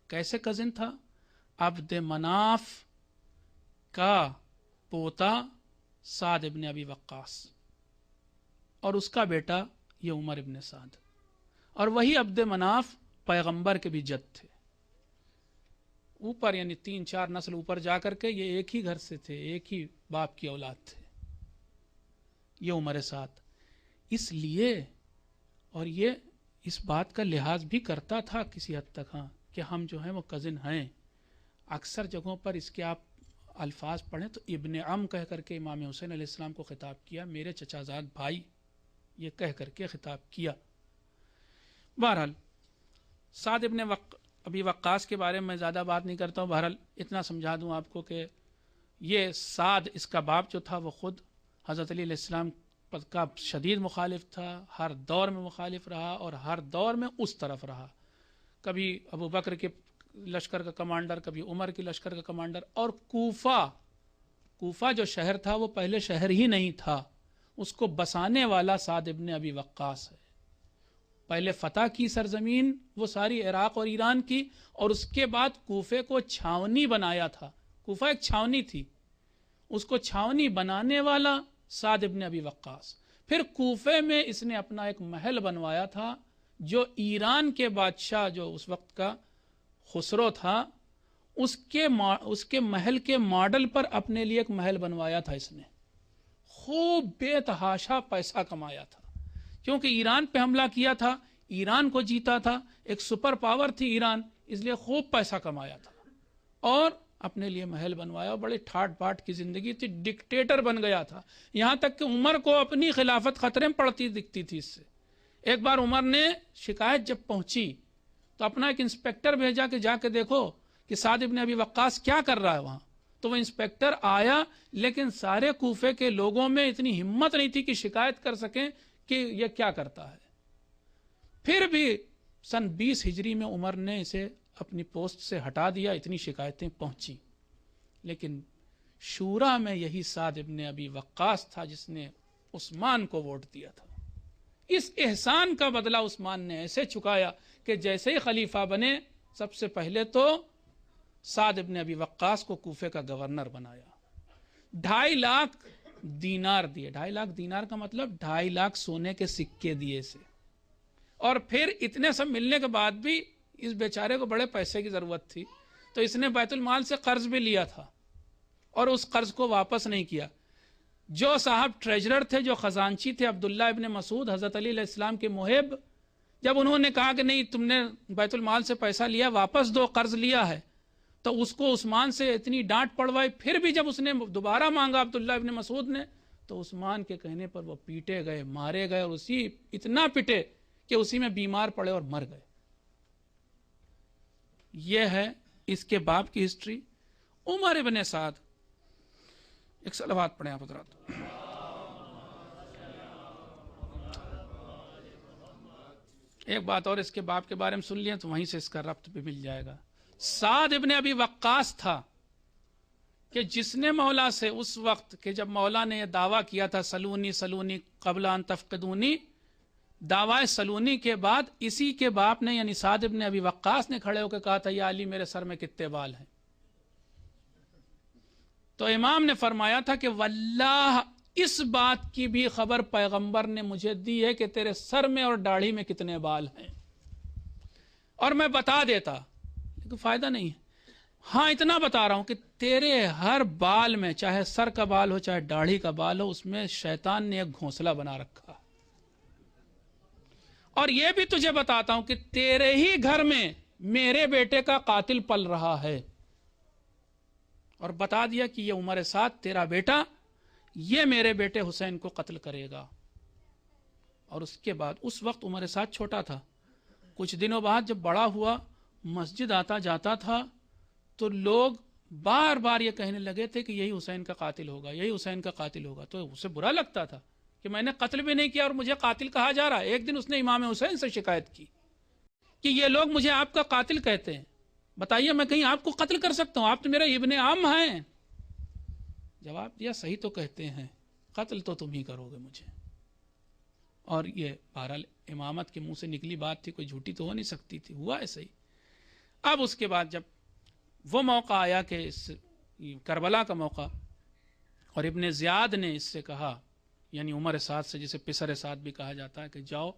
کیسے کزن تھا؟ عبد مناف کا پوتا سعد ابن ابی وقاص، اور اس کا بیٹا یہ عمر ابن سعد. اور وہی عبد مناف پیغمبر کے بھی جد تھے. اوپر یعنی 3-4 نسل اوپر جا کر کے یہ ایک ہی گھر سے تھے، ایک ہی باپ کی اولاد تھے یہ عمر سعد. اس لیے اور یہ اس بات کا لحاظ بھی کرتا تھا کسی حد تک، ہاں، کہ ہم جو ہیں وہ کزن ہیں. اکثر جگہوں پر اس کے آپ الفاظ پڑھیں تو ابن عم کہہ کر کے امام حسین علیہ السلام کو خطاب کیا، میرے چچا زاد بھائی، یہ کہہ کر کے خطاب کیا. بہرحال سعد ابن ابی وقاص کے بارے میں زیادہ بات نہیں کرتا ہوں. بہرحال اتنا سمجھا دوں آپ کو کہ یہ سعد، اس کا باپ جو تھا وہ خود حضرت علی علیہ السلام کا شدید مخالف تھا، ہر دور میں مخالف رہا اور ہر دور میں اس طرف رہا. کبھی ابو بکر کے لشکر کا کمانڈر، کبھی عمر کے لشکر کا کمانڈر. اور کوفہ جو شہر تھا وہ پہلے شہر ہی نہیں تھا، اس کو بسانے والا سعد ابن ابی وقاص ہے. پہلے فتح کی سرزمین وہ ساری عراق اور ایران کی، اور اس کے بعد کوفے کو چھاونی بنایا تھا. کوفہ ایک چھاونی تھی، اس کو چھاونی بنانے والا سعد ابن ابی وقاص. پھر کوفے میں اس نے اپنا ایک محل بنوایا تھا، جو ایران کے بادشاہ جو اس وقت کا خسرو تھا، اس کے محل کے ماڈل پر اپنے لیے ایک محل بنوایا تھا. اس نے خوب بے تحاشا پیسہ کمایا تھا، کیونکہ ایران پہ حملہ کیا تھا، ایران کو جیتا تھا، ایک سپر پاور تھی ایران، اس لیے خوب پیسہ کمایا تھا اور اپنے لیے محل بنوایا. اور بڑے ٹھاٹ باٹ کی زندگی تھی، ڈکٹیٹر بن گیا تھا. یہاں تک کہ عمر کو اپنی خلافت خطرے میں پڑتی دکھتی تھی اس سے. ایک بار عمر نے شکایت جب پہنچی تو اپنا ایک انسپیکٹر بھیجا کہ جا کے دیکھو کہ سعد ابن ابی وقاص کیا کر رہا ہے وہاں. تو وہ انسپیکٹر آیا، لیکن سارے کوفے کے لوگوں میں اتنی ہمت نہیں تھی کہ شکایت کر سکیں کہ یہ کیا کرتا ہے. پھر بھی سن 20 ہجری میں عمر نے اسے اپنی پوسٹ سے ہٹا دیا. اتنی شکایتیں پہنچی، لیکن شورا میں یہی سعد ابن ابی وقاص تھا جس نے عثمان کو ووٹ دیا تھا. اس احسان کا بدلہ عثمان نے ایسے چکایا کہ جیسے ہی خلیفہ بنے، سب سے پہلے تو سعد ابن ابی وقاص کو کوفے کا گورنر بنایا. 2.5 لاکھ دینار دیے. 2.5 لاکھ دینار کا مطلب 2.5 لاکھ سونے کے سکے دیے سے. اور پھر اتنے سب ملنے کے بعد بھی اس بیچارے کو بڑے پیسے کی ضرورت تھی، تو اس نے بیت المال سے قرض بھی لیا تھا اور اس قرض کو واپس نہیں کیا. جو صاحب ٹریجرر تھے، جو خزانچی تھے، عبداللہ ابن مسعود، حضرت علی علیہ السلام کے محب، جب انہوں نے کہا کہ نہیں تم نے بیت المال سے پیسہ لیا، واپس دو، قرض لیا ہے، تو اس کو عثمان سے اتنی ڈانٹ پڑوائی. پھر بھی جب اس نے دوبارہ مانگا عبداللہ ابن مسعود نے، تو عثمان کے کہنے پر وہ پیٹے گئے، مارے گئے، اور اسی اتنا پٹے کہ اسی میں بیمار پڑے اور مر گئے. یہ ہے اس کے باپ کی ہسٹری. عمر ابن سعد، ایک صلوات پڑھیں آپ حضرات. ایک بات اور اس کے باپ کے بارے میں سن لیں تو وہیں سے اس کا ربط بھی مل جائے گا. سعد ابن ابی وقاص تھا کہ جس نے مولا سے اس وقت کہ جب مولا نے یہ دعویٰ کیا تھا سلونی سلونی قبل ان تفقدونی، دعوی سلونی کے بعد اسی کے باپ نے یعنی سعد ابن ابی وقاص نے کھڑے ہو کے کہا تھا یا علی میرے سر میں کتنے بال ہیں. تو امام نے فرمایا تھا کہ واللہ اس بات کی بھی خبر پیغمبر نے مجھے دی ہے کہ تیرے سر میں اور داڑھی میں کتنے بال ہیں، اور میں بتا دیتا لیکن فائدہ نہیں ہے. ہاں اتنا بتا رہا ہوں کہ تیرے ہر بال میں، چاہے سر کا بال ہو چاہے داڑھی کا بال ہو، اس میں شیطان نے ایک گھونسلہ بنا رکھا. اور یہ بھی تجھے بتاتا ہوں کہ تیرے ہی گھر میں میرے بیٹے کا قاتل پل رہا ہے. اور بتا دیا کہ یہ عمر سعد تیرا بیٹا، یہ میرے بیٹے حسین کو قتل کرے گا. اور اس کے بعد اس وقت عمر سعد چھوٹا تھا. کچھ دنوں بعد جب بڑا ہوا، مسجد آتا جاتا تھا تو لوگ بار بار یہ کہنے لگے تھے کہ یہی حسین کا قاتل ہوگا، یہی حسین کا قاتل ہوگا. تو اسے برا لگتا تھا کہ میں نے قتل بھی نہیں کیا اور مجھے قاتل کہا جا رہا ہے. ایک دن اس نے امام حسین سے شکایت کی کہ یہ لوگ مجھے آپ کا قاتل کہتے ہیں, بتائیے میں کہیں آپ کو قتل کر سکتا ہوں؟ آپ تو میرے ابن عم ہیں. جواب دیا صحیح تو کہتے ہیں, قتل تو تم ہی کرو گے مجھے. اور یہ بہرحال امامت کے منہ سے نکلی بات تھی, کوئی جھوٹی تو ہو نہیں سکتی تھی, ہوا ایسا ہی. اب اس کے بعد جب وہ موقع آیا کہ اس کربلا کا موقع, اور ابن زیاد نے اس سے کہا, یعنی عمر سعد سے, جسے پسر سعد بھی کہا جاتا ہے, کہ جاؤ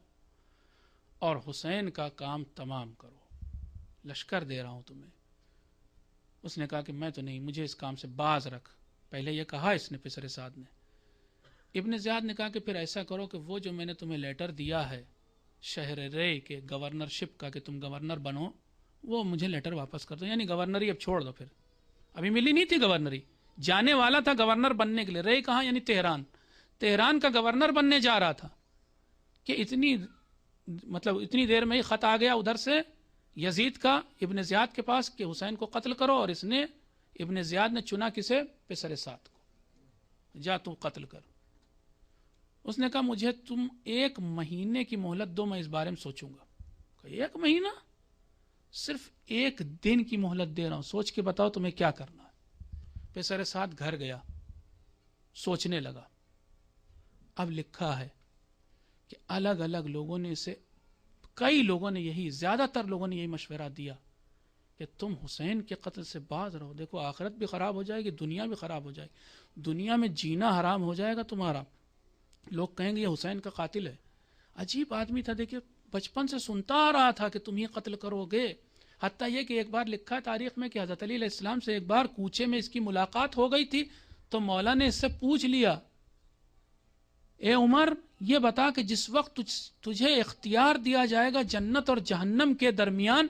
اور حسین کا کام تمام کرو, لشکر دے رہا ہوں تمہیں. اس نے کہا کہ میں تو نہیں, مجھے اس کام سے باز رکھ. پہلے یہ کہا اس نے, پسر سعد نے. ابن زیاد نے کہا کہ پھر ایسا کرو کہ وہ جو میں نے تمہیں لیٹر دیا ہے شہر رے کے گورنرشپ کا, کہ تم گورنر بنو, وہ مجھے لیٹر واپس کر دو. یعنی گورنری اب چھوڑ دو. پھر ابھی ملی نہیں تھی گورنری, جانے والا تھا گورنر بننے کے لیے. رے کہاں؟ یعنی تہران. تہران کا گورنر بننے جا رہا تھا کہ اتنی دیر میں ہی خط آ گیا ادھر سے یزید کا ابن زیاد کے پاس کہ حسین کو قتل کرو. اور اس نے, ابن زیاد نے چنا کسے؟ پسر سعد کو, جا تو قتل کر. اس نے کہا مجھے تم 1 مہینے کی مہلت دو, میں اس بارے میں سوچوں گا. کہ 1 مہینہ؟ صرف 1 دن کی مہلت دے رہا ہوں, سوچ کے بتاؤ تمہیں کیا کرنا ہے. پسر سعد گھر گیا, سوچنے لگا. اب لکھا ہے کہ الگ الگ لوگوں نے اسے, کئی لوگوں نے یہی, زیادہ تر لوگوں نے یہی مشورہ دیا کہ تم حسین کے قتل سے باز رہو. دیکھو آخرت بھی خراب ہو جائے گی, دنیا بھی خراب ہو جائے گی, دنیا میں جینا حرام ہو جائے گا تمہارا. لوگ کہیں گے یہ حسین کا قاتل ہے. عجیب آدمی تھا, دیکھیے بچپن سے سنتا آ رہا تھا کہ تم ہی قتل کرو گے. حتیٰ یہ کہ ایک بار لکھا تاریخ میں کہ حضرت علی علیہ السلام سے ایک بار کوچے میں اس کی ملاقات ہو گئی تھی, تو مولا نے اس سے پوچھ لیا, اے عمر یہ بتا کہ جس وقت تجھے اختیار دیا جائے گا جنت اور جہنم کے درمیان,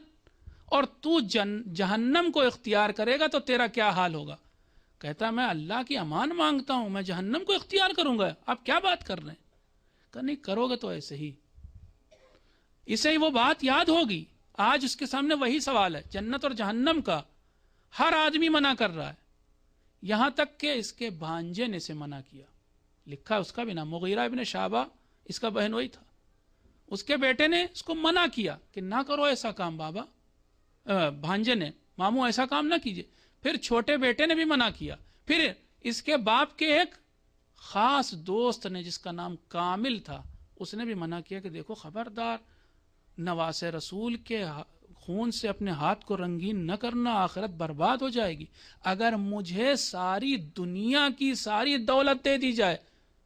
اور تو جہنم کو اختیار کرے گا تو تیرا کیا حال ہوگا؟ کہتا میں اللہ کی امان مانگتا ہوں, میں جہنم کو اختیار کروں گا. آپ کیا بات کر رہے ہیں؟ کہ نہیں کرو گے تو ایسے ہی. اسے ہی وہ بات یاد ہوگی. آج اس کے سامنے وہی سوال ہے جنت اور جہنم کا. ہر آدمی منع کر رہا ہے, یہاں تک کہ اس کے بھانجے نے اسے منع کیا. لکھا اس کا بھی نام مغیرہ ابن شعبہ, اس کا بہنوئی تھا. اس کے بیٹے نے اس کو منع کیا کہ نہ کرو ایسا کام بابا, بھانجے نے, ماموں ایسا کام نہ کیجیے. پھر چھوٹے بیٹے نے بھی منع کیا. پھر اس کے باپ کے ایک خاص دوست نے جس کا نام کامل تھا, اس نے بھی منع کیا کہ دیکھو خبردار, نواس رسول کے خون سے اپنے ہاتھ کو رنگین نہ کرنا, آخرت برباد ہو جائے گی. اگر مجھے ساری دنیا کی ساری دولت دے دی جائے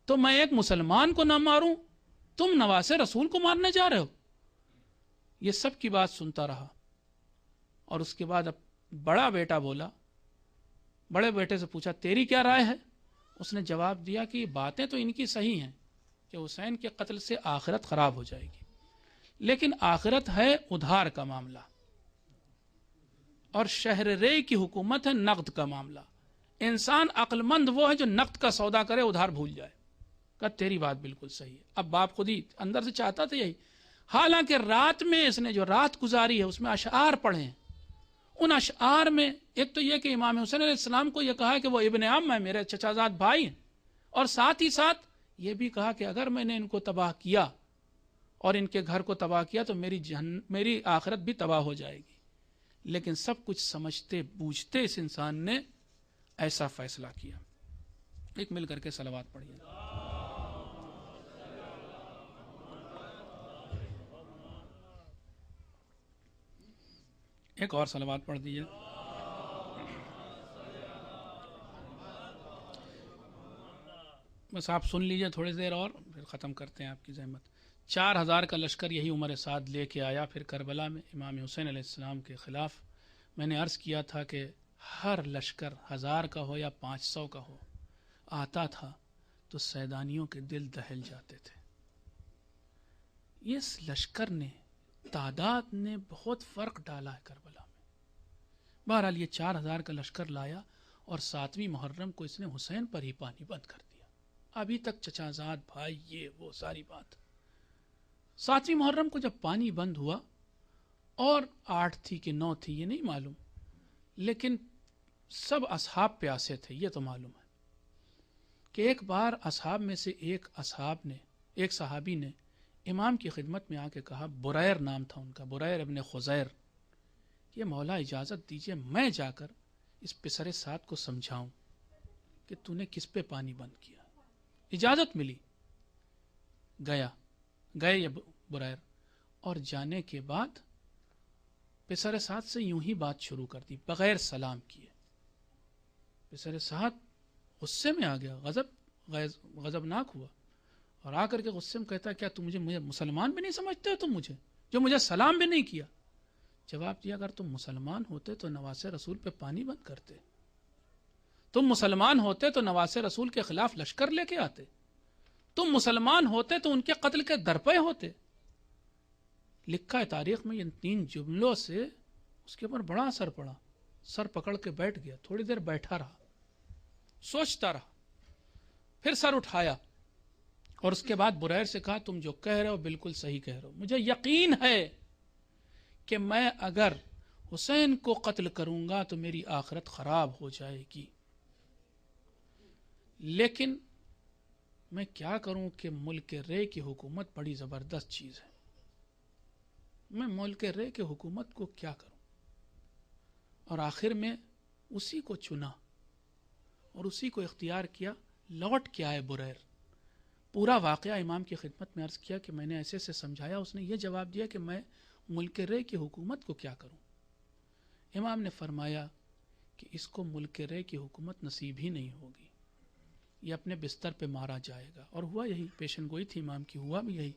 تو میں ایک مسلمان کو نہ ماروں, تم نواس رسول کو مارنے جا رہے ہو. یہ سب کی بات سنتا رہا. اور اس کے بعد اب بڑا بیٹا بولا, بڑے بیٹے سے پوچھا تیری کیا رائے ہے؟ اس نے جواب دیا کہ یہ باتیں تو ان کی صحیح ہیں کہ حسین کے قتل سے آخرت خراب ہو جائے گی, لیکن آخرت ہے ادھار کا معاملہ, اور شہر رے کی حکومت ہے نقد کا معاملہ. انسان عقل مند وہ ہے جو نقد کا سودا کرے, ادھار بھول جائے. کہ تیری بات بالکل صحیح ہے. اب باپ خود ہی اندر سے چاہتا تھا یہی. حالانکہ رات میں اس نے جو رات گزاری ہے اس میں اشعار پڑھے ہیں. ان اشعار میں ایک تو یہ کہ امام حسین علیہ السلام کو یہ کہا کہ وہ ابن عم ہے, میرے چچا زاد بھائی ہیں, اور ساتھ ہی ساتھ یہ بھی کہا کہ اگر میں نے ان کو تباہ کیا اور ان کے گھر کو تباہ کیا تو میری آخرت بھی تباہ ہو جائے گی. لیکن سب کچھ سمجھتے بوجھتے اس انسان نے ایسا فیصلہ کیا. ایک مل کر کے صلوات پڑھیے. ایک اور صلوات پڑھ دیجیے. بس آپ سن لیجئے تھوڑی دیر اور پھر ختم کرتے ہیں آپ کی زحمت. 4000 کا لشکر یہی عمر سعد لے کے آیا پھر کربلا میں امام حسین علیہ السلام کے خلاف. میں نے عرض کیا تھا کہ ہر لشکر 1000 کا ہو یا 500 کا ہو آتا تھا تو سیدانیوں کے دل دہل جاتے تھے. اس لشکر نے, تعداد نے بہت فرق ڈالا ہے کربلا میں. بہرحال یہ 4000 کا لشکر لایا اور 7ویں محرم کو اس نے حسین پر ہی پانی بند کر دیا. ابھی تک چچا زاد بھائی یہ وہ ساری بات. 7ویں محرم کو جب پانی بند ہوا, اور 8 تھی کہ 9 تھی یہ نہیں معلوم, لیکن سب اصحاب پیاسے تھے یہ تو معلوم ہے. کہ ایک بار اصحاب میں سے ایک صحابی نے امام کی خدمت میں آ کے کہا، بریر نام تھا ان کا، بریر ابن خزیر، یہ مولا اجازت دیجئے میں جا کر اس پسر سعد کو سمجھاؤں کہ تو نے کس پہ پانی بند کیا۔ اجازت ملی، گئے یہ بریر، اور جانے کے بعد پسر سعد سے یوں ہی بات شروع کر دی بغیر سلام کیے۔ پسر سعد غصے میں آ گیا، غضبناک ہوا، اور آ کر کے غصے میں کہتا، کیا تم مجھے مسلمان بھی نہیں سمجھتے ہو تم مجھے، جو مجھے سلام بھی نہیں کیا؟ جواب دیا، اگر تم مسلمان ہوتے تو نواسے رسول پہ پانی بند کرتے، تم مسلمان ہوتے تو نواسے رسول کے خلاف لشکر لے کے آتے، تم مسلمان ہوتے تو ان کے قتل کے درپے ہوتے۔ لکھا ہے تاریخ میں، ان 3 جملوں سے اس کے اوپر بڑا اثر پڑا، سر پکڑ کے بیٹھ گیا، تھوڑی دیر بیٹھا رہا، سوچتا رہا، پھر سر اٹھایا اور اس کے بعد بریر سے کہا، تم جو کہہ رہے ہو بالکل صحیح کہہ رہے ہو، مجھے یقین ہے کہ میں اگر حسین کو قتل کروں گا تو میری آخرت خراب ہو جائے گی، لیکن میں کیا کروں کہ ملک رے کی حکومت بڑی زبردست چیز ہے، میں ملک رے کی حکومت کو کیا کروں؟ اور آخر میں اسی کو چنا اور اسی کو اختیار کیا، لوٹ کے آئے بریر، پورا واقعہ امام کی خدمت میں عرض کیا کہ میں نے ایسے سے سمجھایا، اس نے یہ جواب دیا کہ میں ملک رے کی حکومت کو کیا کروں؟ امام نے فرمایا کہ اس کو ملک رے کی حکومت نصیب ہی نہیں ہوگی، یہ اپنے بستر پہ مارا جائے گا۔ اور ہوا یہی، پیشن گوئی تھی امام کی، ہوا بھی یہی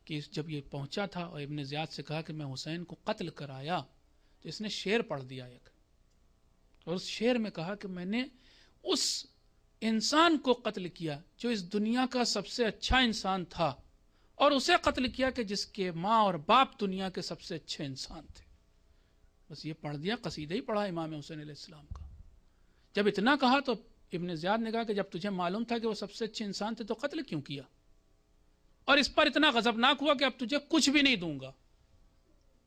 کہ جب یہ پہنچا تھا اور ابن زیاد سے کہا کہ میں حسین کو قتل کرایا، تو اس نے شعر پڑھ دیا ایک، اور اس شعر میں کہا کہ میں نے اس انسان کو قتل کیا جو اس دنیا کا سب سے اچھا انسان تھا، اور اسے قتل کیا کہ جس کے ماں اور باپ دنیا کے سب سے اچھے انسان تھے۔ بس یہ پڑھ دیا، قصیدہ ہی پڑھا امام حسین علیہ السلام کا۔ جب اتنا کہا تو ابن زیاد نے کہا کہ جب تجھے معلوم تھا کہ وہ سب سے اچھے انسان تھے تو قتل کیوں کیا؟ اور اس پر اتنا غضبناک ہوا کہ اب تجھے کچھ بھی نہیں دوں گا،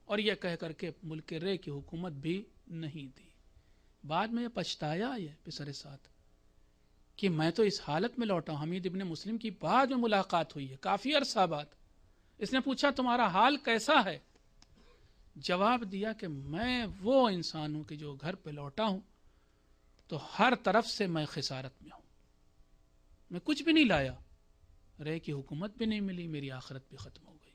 اور یہ کہہ کر کے ملک رے کی حکومت بھی نہیں دی۔ بعد میں یہ پچھتایا یہ پسر سعد کہ میں تو اس حالت میں لوٹا ہوں۔ حمید ابن مسلم کی بعد میں ملاقات ہوئی ہے، کافی عرصہ بعد۔ اس نے پوچھا تمہارا حال کیسا ہے؟ جواب دیا کہ میں وہ انسان ہوں کہ جو گھر پہ لوٹا ہوں تو ہر طرف سے میں خسارت میں ہوں، میں کچھ بھی نہیں لایا، رے کی حکومت بھی نہیں ملی، میری آخرت بھی ختم ہو گئی۔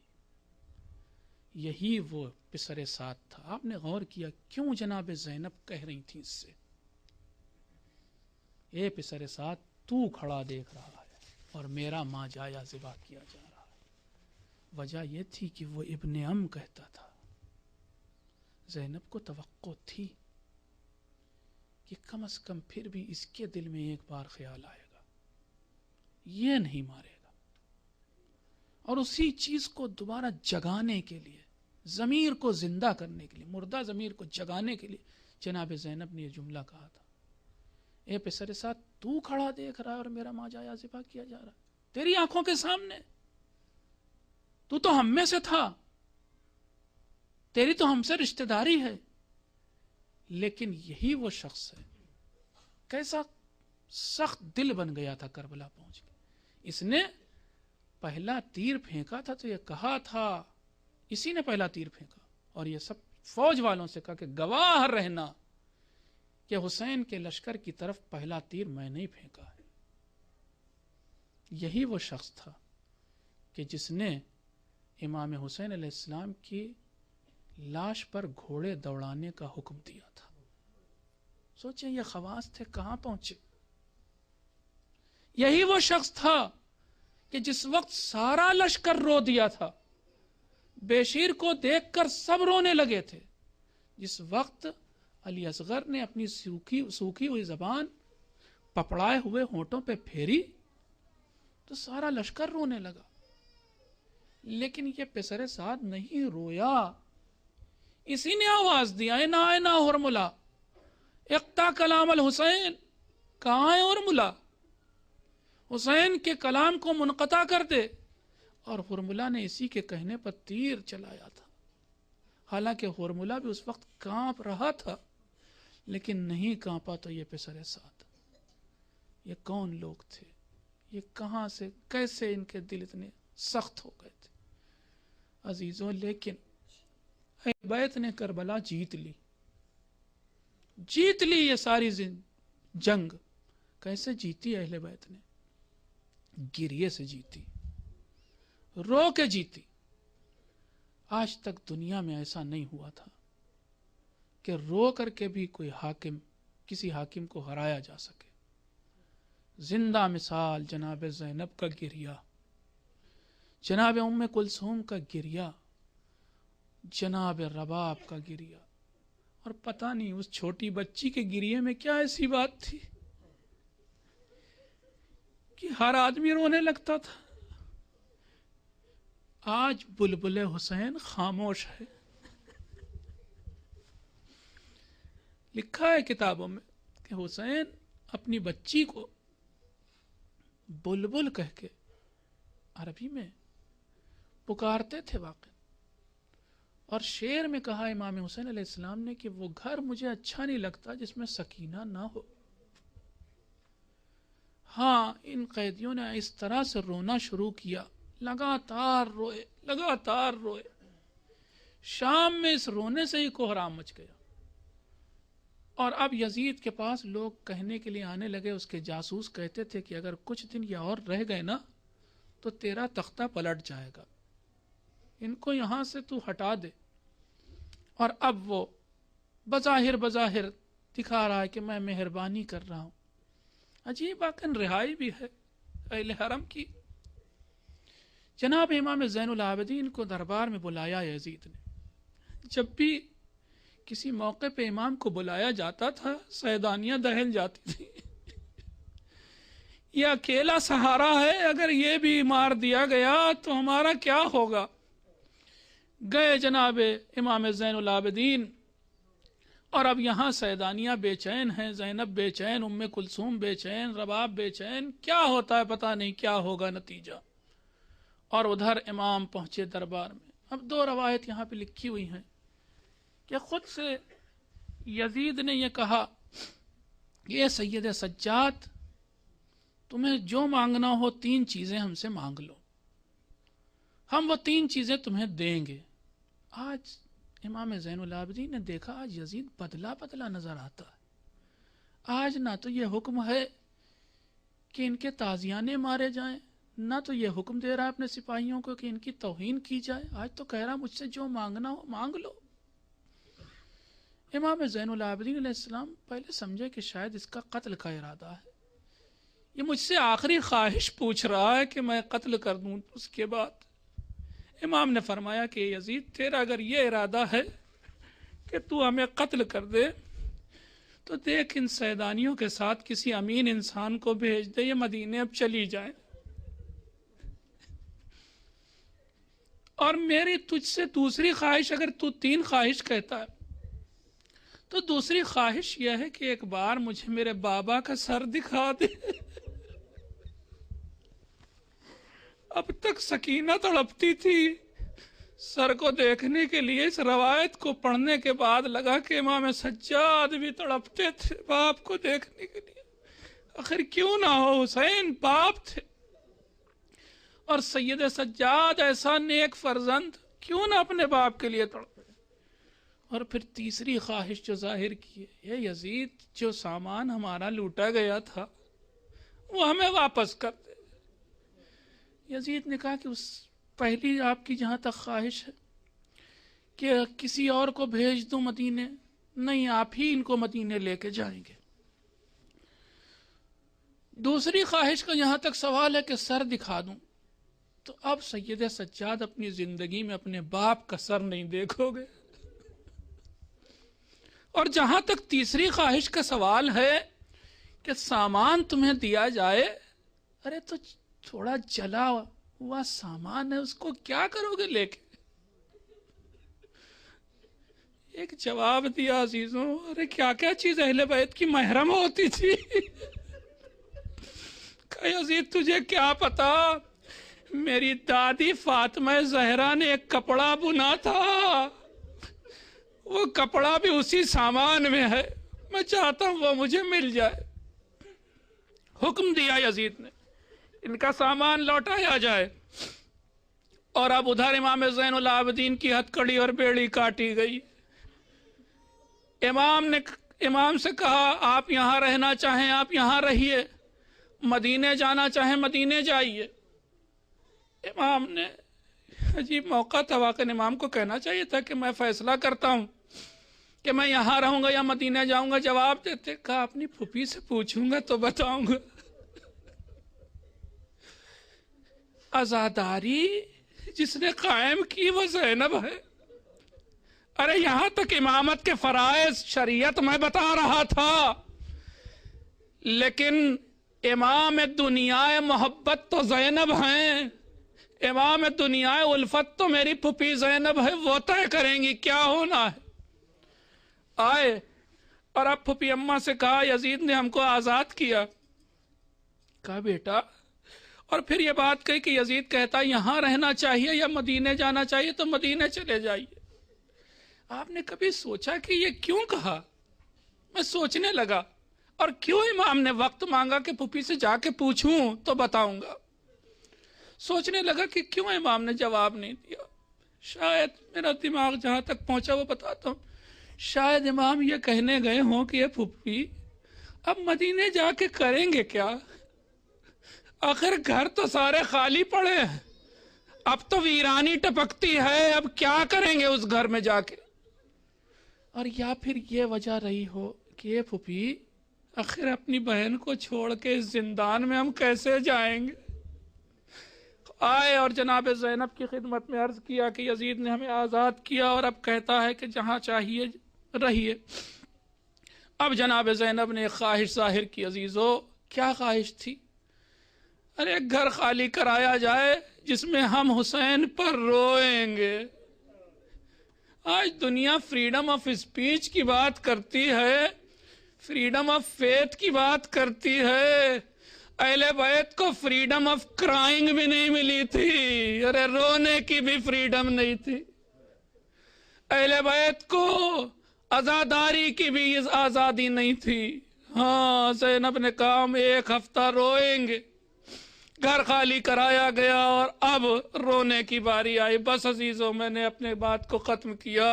یہی وہ پسر سعد تھا۔ آپ نے غور کیا کیوں جناب زینب کہہ رہی تھی اس سے، اے پسر سعد تو کھڑا دیکھ رہا ہے اور میرا ماں جایا ذبح کیا جا رہا ہے۔ وجہ یہ تھی کہ وہ ابن ام کہتا تھا۔ زینب کو توقع تھی کہ کم از کم پھر بھی اس کے دل میں ایک بار خیال آئے گا، یہ نہیں مارے گا، اور اسی چیز کو دوبارہ جگانے کے لیے، ضمیر کو زندہ کرنے کے لیے، مردہ ضمیر کو جگانے کے لیے جناب زینب نے یہ جملہ کہا تھا، اے پسر سعد تو کھڑا دیکھ رہا ہے اور میرا ماں جایا ذبح کیا جا رہا ہے، تیری آنکھوں کے سامنے، تو ہم میں سے تھا، تیری تو ہم سے رشتہ داری ہے، لیکن یہی وہ شخص ہے۔ کیسا سخت دل بن گیا تھا کربلا پہنچ کے۔ اس نے پہلا تیر پھینکا تھا تو یہ کہا تھا، اسی نے پہلا تیر پھینکا، اور یہ سب فوج والوں سے کہا کہ گواہ رہنا کہ حسین کے لشکر کی طرف پہلا تیر میں نہیں پھینکا ہے۔ یہی وہ شخص تھا کہ جس نے امام حسین علیہ السلام کی لاش پر گھوڑے دوڑانے کا حکم دیا تھا۔ سوچیں یہ خواص تھے کہاں پہنچے۔ یہی وہ شخص تھا کہ جس وقت سارا لشکر رو دیا تھا، بیشیر کو دیکھ کر سب رونے لگے تھے، جس وقت علی اصغر نے اپنی سوکھی ہوئی زبان پپڑائے ہوئے ہونٹوں پہ پھیری تو سارا لشکر رونے لگا، لیکن یہ پسر سعد نہیں رویا۔ اسی نے آواز دیا، اے ہرملا اقطع کلام الحسین، کہاں ہے ہرملا، حسین کے کلام کو منقطع کر دے۔ اور ہرملا نے اسی کے کہنے پر تیر چلایا تھا، حالانکہ ہرملا بھی اس وقت کانپ رہا تھا، لیکن نہیں کانپا تو یہ پسر سعد۔ یہ کون لوگ تھے، یہ کہاں سے کیسے ان کے دل اتنے سخت ہو گئے تھے؟ عزیزوں، لیکن اہل بیت نے کربلا جیت لی یہ ساری جنگ. کیسے جیتی اہل بیت نے؟ گریے سے جیتی، رو کے جیتی. آج تک دنیا میں ایسا نہیں ہوا تھا کہ رو کر کے بھی کوئی حاکم کسی حاکم کو ہرایا جا سکے. زندہ مثال جناب زینب کا گریہ، جناب ام کلثوم کا گریہ، جناب رباب کا گریہ. اور پتہ نہیں اس چھوٹی بچی کے گریے میں کیا ایسی بات تھی کہ ہر آدمی رونے لگتا تھا. آج بلبل حسین خاموش ہے. لکھا ہے کتابوں میں کہ حسین اپنی بچی کو بلبل کہہ کے عربی میں پکارتے تھے واقع. اور شعر میں کہا امام حسین علیہ السلام نے کہ وہ گھر مجھے اچھا نہیں لگتا جس میں سکینہ نہ ہو. ہاں، ان قیدیوں نے اس طرح سے رونا شروع کیا، لگاتار روئے. شام میں اس رونے سے ہی کوہرام مچ گیا. اور اب یزید کے پاس لوگ کہنے کے لیے آنے لگے، اس کے جاسوس کہتے تھے کہ اگر کچھ دن یا اور رہ گئے نا تو تیرا تختہ پلٹ جائے گا، ان کو یہاں سے تو ہٹا دے. اور اب وہ بظاہر دکھا رہا ہے کہ میں مہربانی کر رہا ہوں. عجیب آکن رہائی بھی ہے اہل حرم کی. جناب امام زین العابدین کو دربار میں بلایا یزید نے. جب بھی کسی موقع پہ امام کو بلایا جاتا تھا سیدانیاں دہل جاتی تھی. یہ اکیلا سہارا ہے، اگر یہ بھی مار دیا گیا تو ہمارا کیا ہوگا؟ گئے جناب امام زین العابدین، اور اب یہاں سیدانیاں بے چین ہیں، زینب بے چین، ام کلثوم بے چین، رباب بے چین. کیا ہوتا ہے پتہ نہیں، کیا ہوگا نتیجہ. اور ادھر امام پہنچے دربار میں. اب دو روایت یہاں پہ لکھی ہوئی ہیں کہ خود سے یزید نے یہ کہا، یہ سید سجاد، تمہیں جو مانگنا ہو 3 چیزیں ہم سے مانگ لو، ہم وہ 3 چیزیں تمہیں دیں گے. آج امام زین العابدین نے دیکھا آج یزید بدلا نظر آتا ہے. آج نہ تو یہ حکم ہے کہ ان کے تازیانے مارے جائیں، نہ تو یہ حکم دے رہا ہے اپنے سپاہیوں کو کہ ان کی توہین کی جائے. آج تو کہہ رہا مجھ سے جو مانگنا ہو مانگ لو. امام زین العابدین علیہ السلام پہلے سمجھے کہ شاید اس کا قتل کا ارادہ ہے، یہ مجھ سے آخری خواہش پوچھ رہا ہے کہ میں قتل کر دوں. اس کے بعد امام نے فرمایا کہ یزید، تیرا اگر یہ ارادہ ہے کہ تو ہمیں قتل کر دے تو دیکھ ان سیدانیوں کے ساتھ کسی امین انسان کو بھیج دے، یہ مدینے اب چلی جائیں. اور میری تجھ سے دوسری خواہش، اگر تو 3 خواہش کہتا ہے تو دوسری خواہش یہ ہے کہ ایک بار مجھے میرے بابا کا سر دکھا دے. اب تک سکینہ تڑپتی تھی سر کو دیکھنے کے لیے. اس روایت کو پڑھنے کے بعد لگا کہ امام سجاد بھی تڑپتے تھے باپ کو دیکھنے کے لیے. آخر کیوں نہ ہو، حسین باپ تھے، اور سید سجاد ایسا نیک فرزند، کیوں نہ اپنے باپ کے لیے تڑپے. اور پھر تیسری خواہش جو ظاہر کی ہے، یہ یزید، جو سامان ہمارا لوٹا گیا تھا وہ ہمیں واپس کر دے. یزید نے کہا کہ اس پہلی آپ کی جہاں تک خواہش ہے کہ کسی اور کو بھیج دوں مدینے، نہیں، آپ ہی ان کو مدینے لے کے جائیں گے. دوسری خواہش کا جہاں تک سوال ہے کہ سر دکھا دوں، تو اب سید سجاد اپنی زندگی میں اپنے باپ کا سر نہیں دیکھو گے. اور جہاں تک تیسری خواہش کا سوال ہے کہ سامان تمہیں دیا جائے، ارے تو تھوڑا جلا ہوا سامان ہے، اس کو کیا کرو گے لے کے؟ ایک جواب دیا عزیزوں، ارے کیا کیا چیز اہل بیت کی محرم ہوتی تھی. کہ عزیز تجھے کیا پتا، میری دادی فاطمہ زہرا نے ایک کپڑا بنا تھا، وہ کپڑا بھی اسی سامان میں ہے، میں چاہتا ہوں وہ مجھے مل جائے. حکم دیا یزید نے ان کا سامان لوٹایا جائے، اور اب ادھر امام زین العابدین کی ہتھکڑی اور بیڑی کاٹی گئی۔ امام سے کہا آپ یہاں رہنا چاہیں آپ یہاں رہیے، مدینے جانا چاہیں مدینے جائیے۔ امام نے عجیب موقع تھا، واقعی امام کو کہنا چاہیے تھا کہ میں فیصلہ کرتا ہوں کہ میں یہاں رہوں گا یا مدینے جاؤں گا۔ جواب دیتے، کہا اپنی پھوپھی سے پوچھوں گا تو بتاؤں گا۔ عزاداری جس نے قائم کی وہ زینب ہے۔ ارے یہاں تک امامت کے فرائض شریعت میں بتا رہا تھا، لیکن امام دنیا محبت تو زینب ہیں، امام دنیا الفت تو میری پھوپھی زینب ہے، وہ طے کریں گی کیا ہونا ہے۔ آئے اور اب پھوپھی اماں سے کہا یزید نے ہم کو آزاد کیا۔ کہا بیٹا، اور پھر یہ بات کہی کہ یزید کہتا یہاں رہنا چاہیے یا مدینے جانا چاہیے تو مدینے چلے جائیے۔ آپ نے کبھی سوچا کہ یہ کیوں کہا؟ میں سوچنے لگا، اور کیوں امام نے وقت مانگا کہ پھوپھی سے جا کے پوچھوں تو بتاؤں گا۔ سوچنے لگا کہ کیوں امام نے جواب نہیں دیا۔ شاید میرا دماغ جہاں تک پہنچا وہ بتاتا ہوں، شاید امام یہ کہنے گئے ہوں کہ یہ پھوپھی اب مدینے جا کے کریں گے کیا؟ آخر گھر تو سارے خالی پڑے ہیں، اب تو ویرانی ٹپکتی ہے، اب کیا کریں گے اس گھر میں جا کے؟ اور یا پھر یہ وجہ رہی ہو کہ یہ پھوپھی آخر اپنی بہن کو چھوڑ کے اس زندان میں ہم کیسے جائیں گے؟ آئے اور جناب زینب کی خدمت میں عرض کیا کہ یزید نے ہمیں آزاد کیا اور اب کہتا ہے کہ جہاں چاہیے رہیے۔ اب جناب زینب نے ایک خواہش ظاہر کی۔ عزیزو، کیا خواہش تھی؟ ارے ایک گھر خالی کرایا جائے جس میں ہم حسین پر روئیں گے۔ آج دنیا فریڈم آف اسپیچ کی بات کرتی ہے، فریڈم آف فیتھ کی بات کرتی ہے، اہل بیت کو فریڈم آف کرائنگ بھی نہیں ملی تھی، ارے رونے کی بھی فریڈم نہیں تھی، اہل بیت کو عزاداری کی بھی آزادی نہیں تھی۔ ہاں، زینب نے کہا ہم ایک ہفتہ روئیں گے۔ گھر خالی کرایا گیا اور اب رونے کی باری آئی۔ بس عزیزوں، میں نے اپنے بات کو ختم کیا۔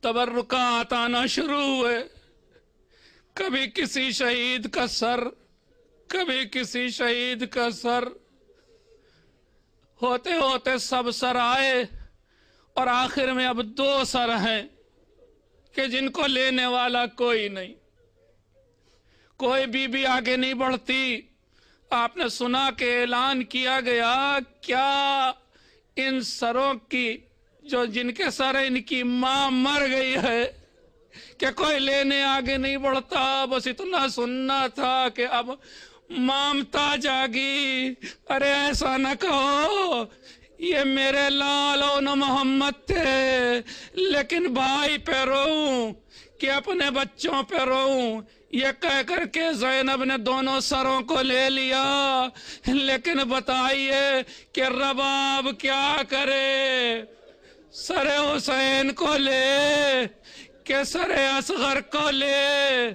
تبرکات آنا شروع ہوئے، کبھی کسی شہید کا سر، کبھی کسی شہید کا سر، ہوتے ہوتے سب سر آئے اور آخر میں اب 2 سر ہیں کہ جن کو لینے والا کوئی نہیں، کوئی بی آگے نہیں بڑھتی۔ آپ نے سنا کہ اعلان کیا گیا، کیا ان سروں کی جن کے سر ان کی ماں مر گئی ہے کہ کوئی لینے آگے نہیں بڑھتا؟ بس اتنا سننا تھا کہ اب مامتا جاگی۔ ارے ایسا نہ کہو یہ میرے لال و محمد تھے، لیکن بھائی پہ روؤں کہ اپنے بچوں پہ روؤں؟ یہ کہہ کر کے زینب نے دونوں سروں کو لے لیا، لیکن بتائیے کہ رباب کیا کرے؟ سر حسین کو لے کہ سر اصغر کو لے،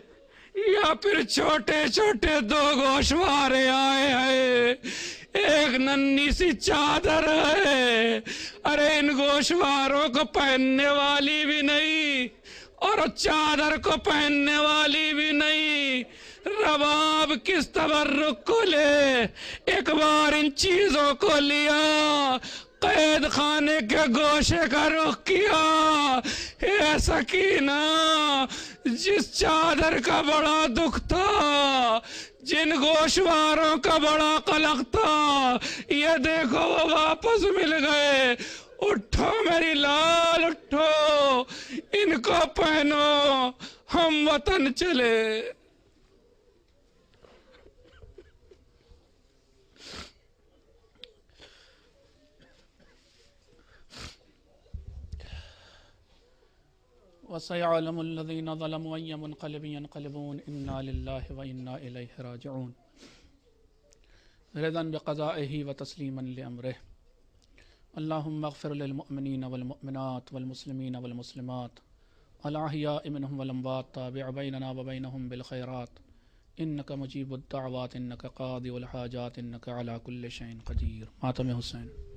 یا پھر چھوٹے چھوٹے 2 گوشوارے آئے ہیں، ایک ننھی سی چادر ہے، ارے ان گوشواروں کو پہننے والی بھی نہیں اور چادر کو پہننے والی بھی نہیں۔ رباب کس تبرک کو لے؟ ایک بار ان چیزوں کو لیا، قید خانے کے گوشے کا رخ کیا۔ اے سکینہ، جس چادر کا بڑا دکھ تھا، جن گوشواروں کا بڑا قلق تھا، یہ دیکھو وہ واپس مل گئے۔ اٹھو میری لال، اٹھو، ان کو پہنو، ہم وطن چلے۔ وَسَيَعْلَمُ الَّذِينَ ظَلَمُوا أَيَّ مُنْقَلِبٍ يَنْقَلِبُونَ إِنَّا لِلَّهِ وَإِنَّا إِلَيْهِ رَاجِعُونَ رضا بقضائه وتسليما لأمره اللهم اغفر للمؤمنين والمؤمنات والمسلمين والمسلمات الأحياء منهم والأموات تابع بيننا وبينهم بالخيرات انک مجیب الدعوات انک قاضی الحاجات انک علی کل شیء قدیر. ماتم حسین.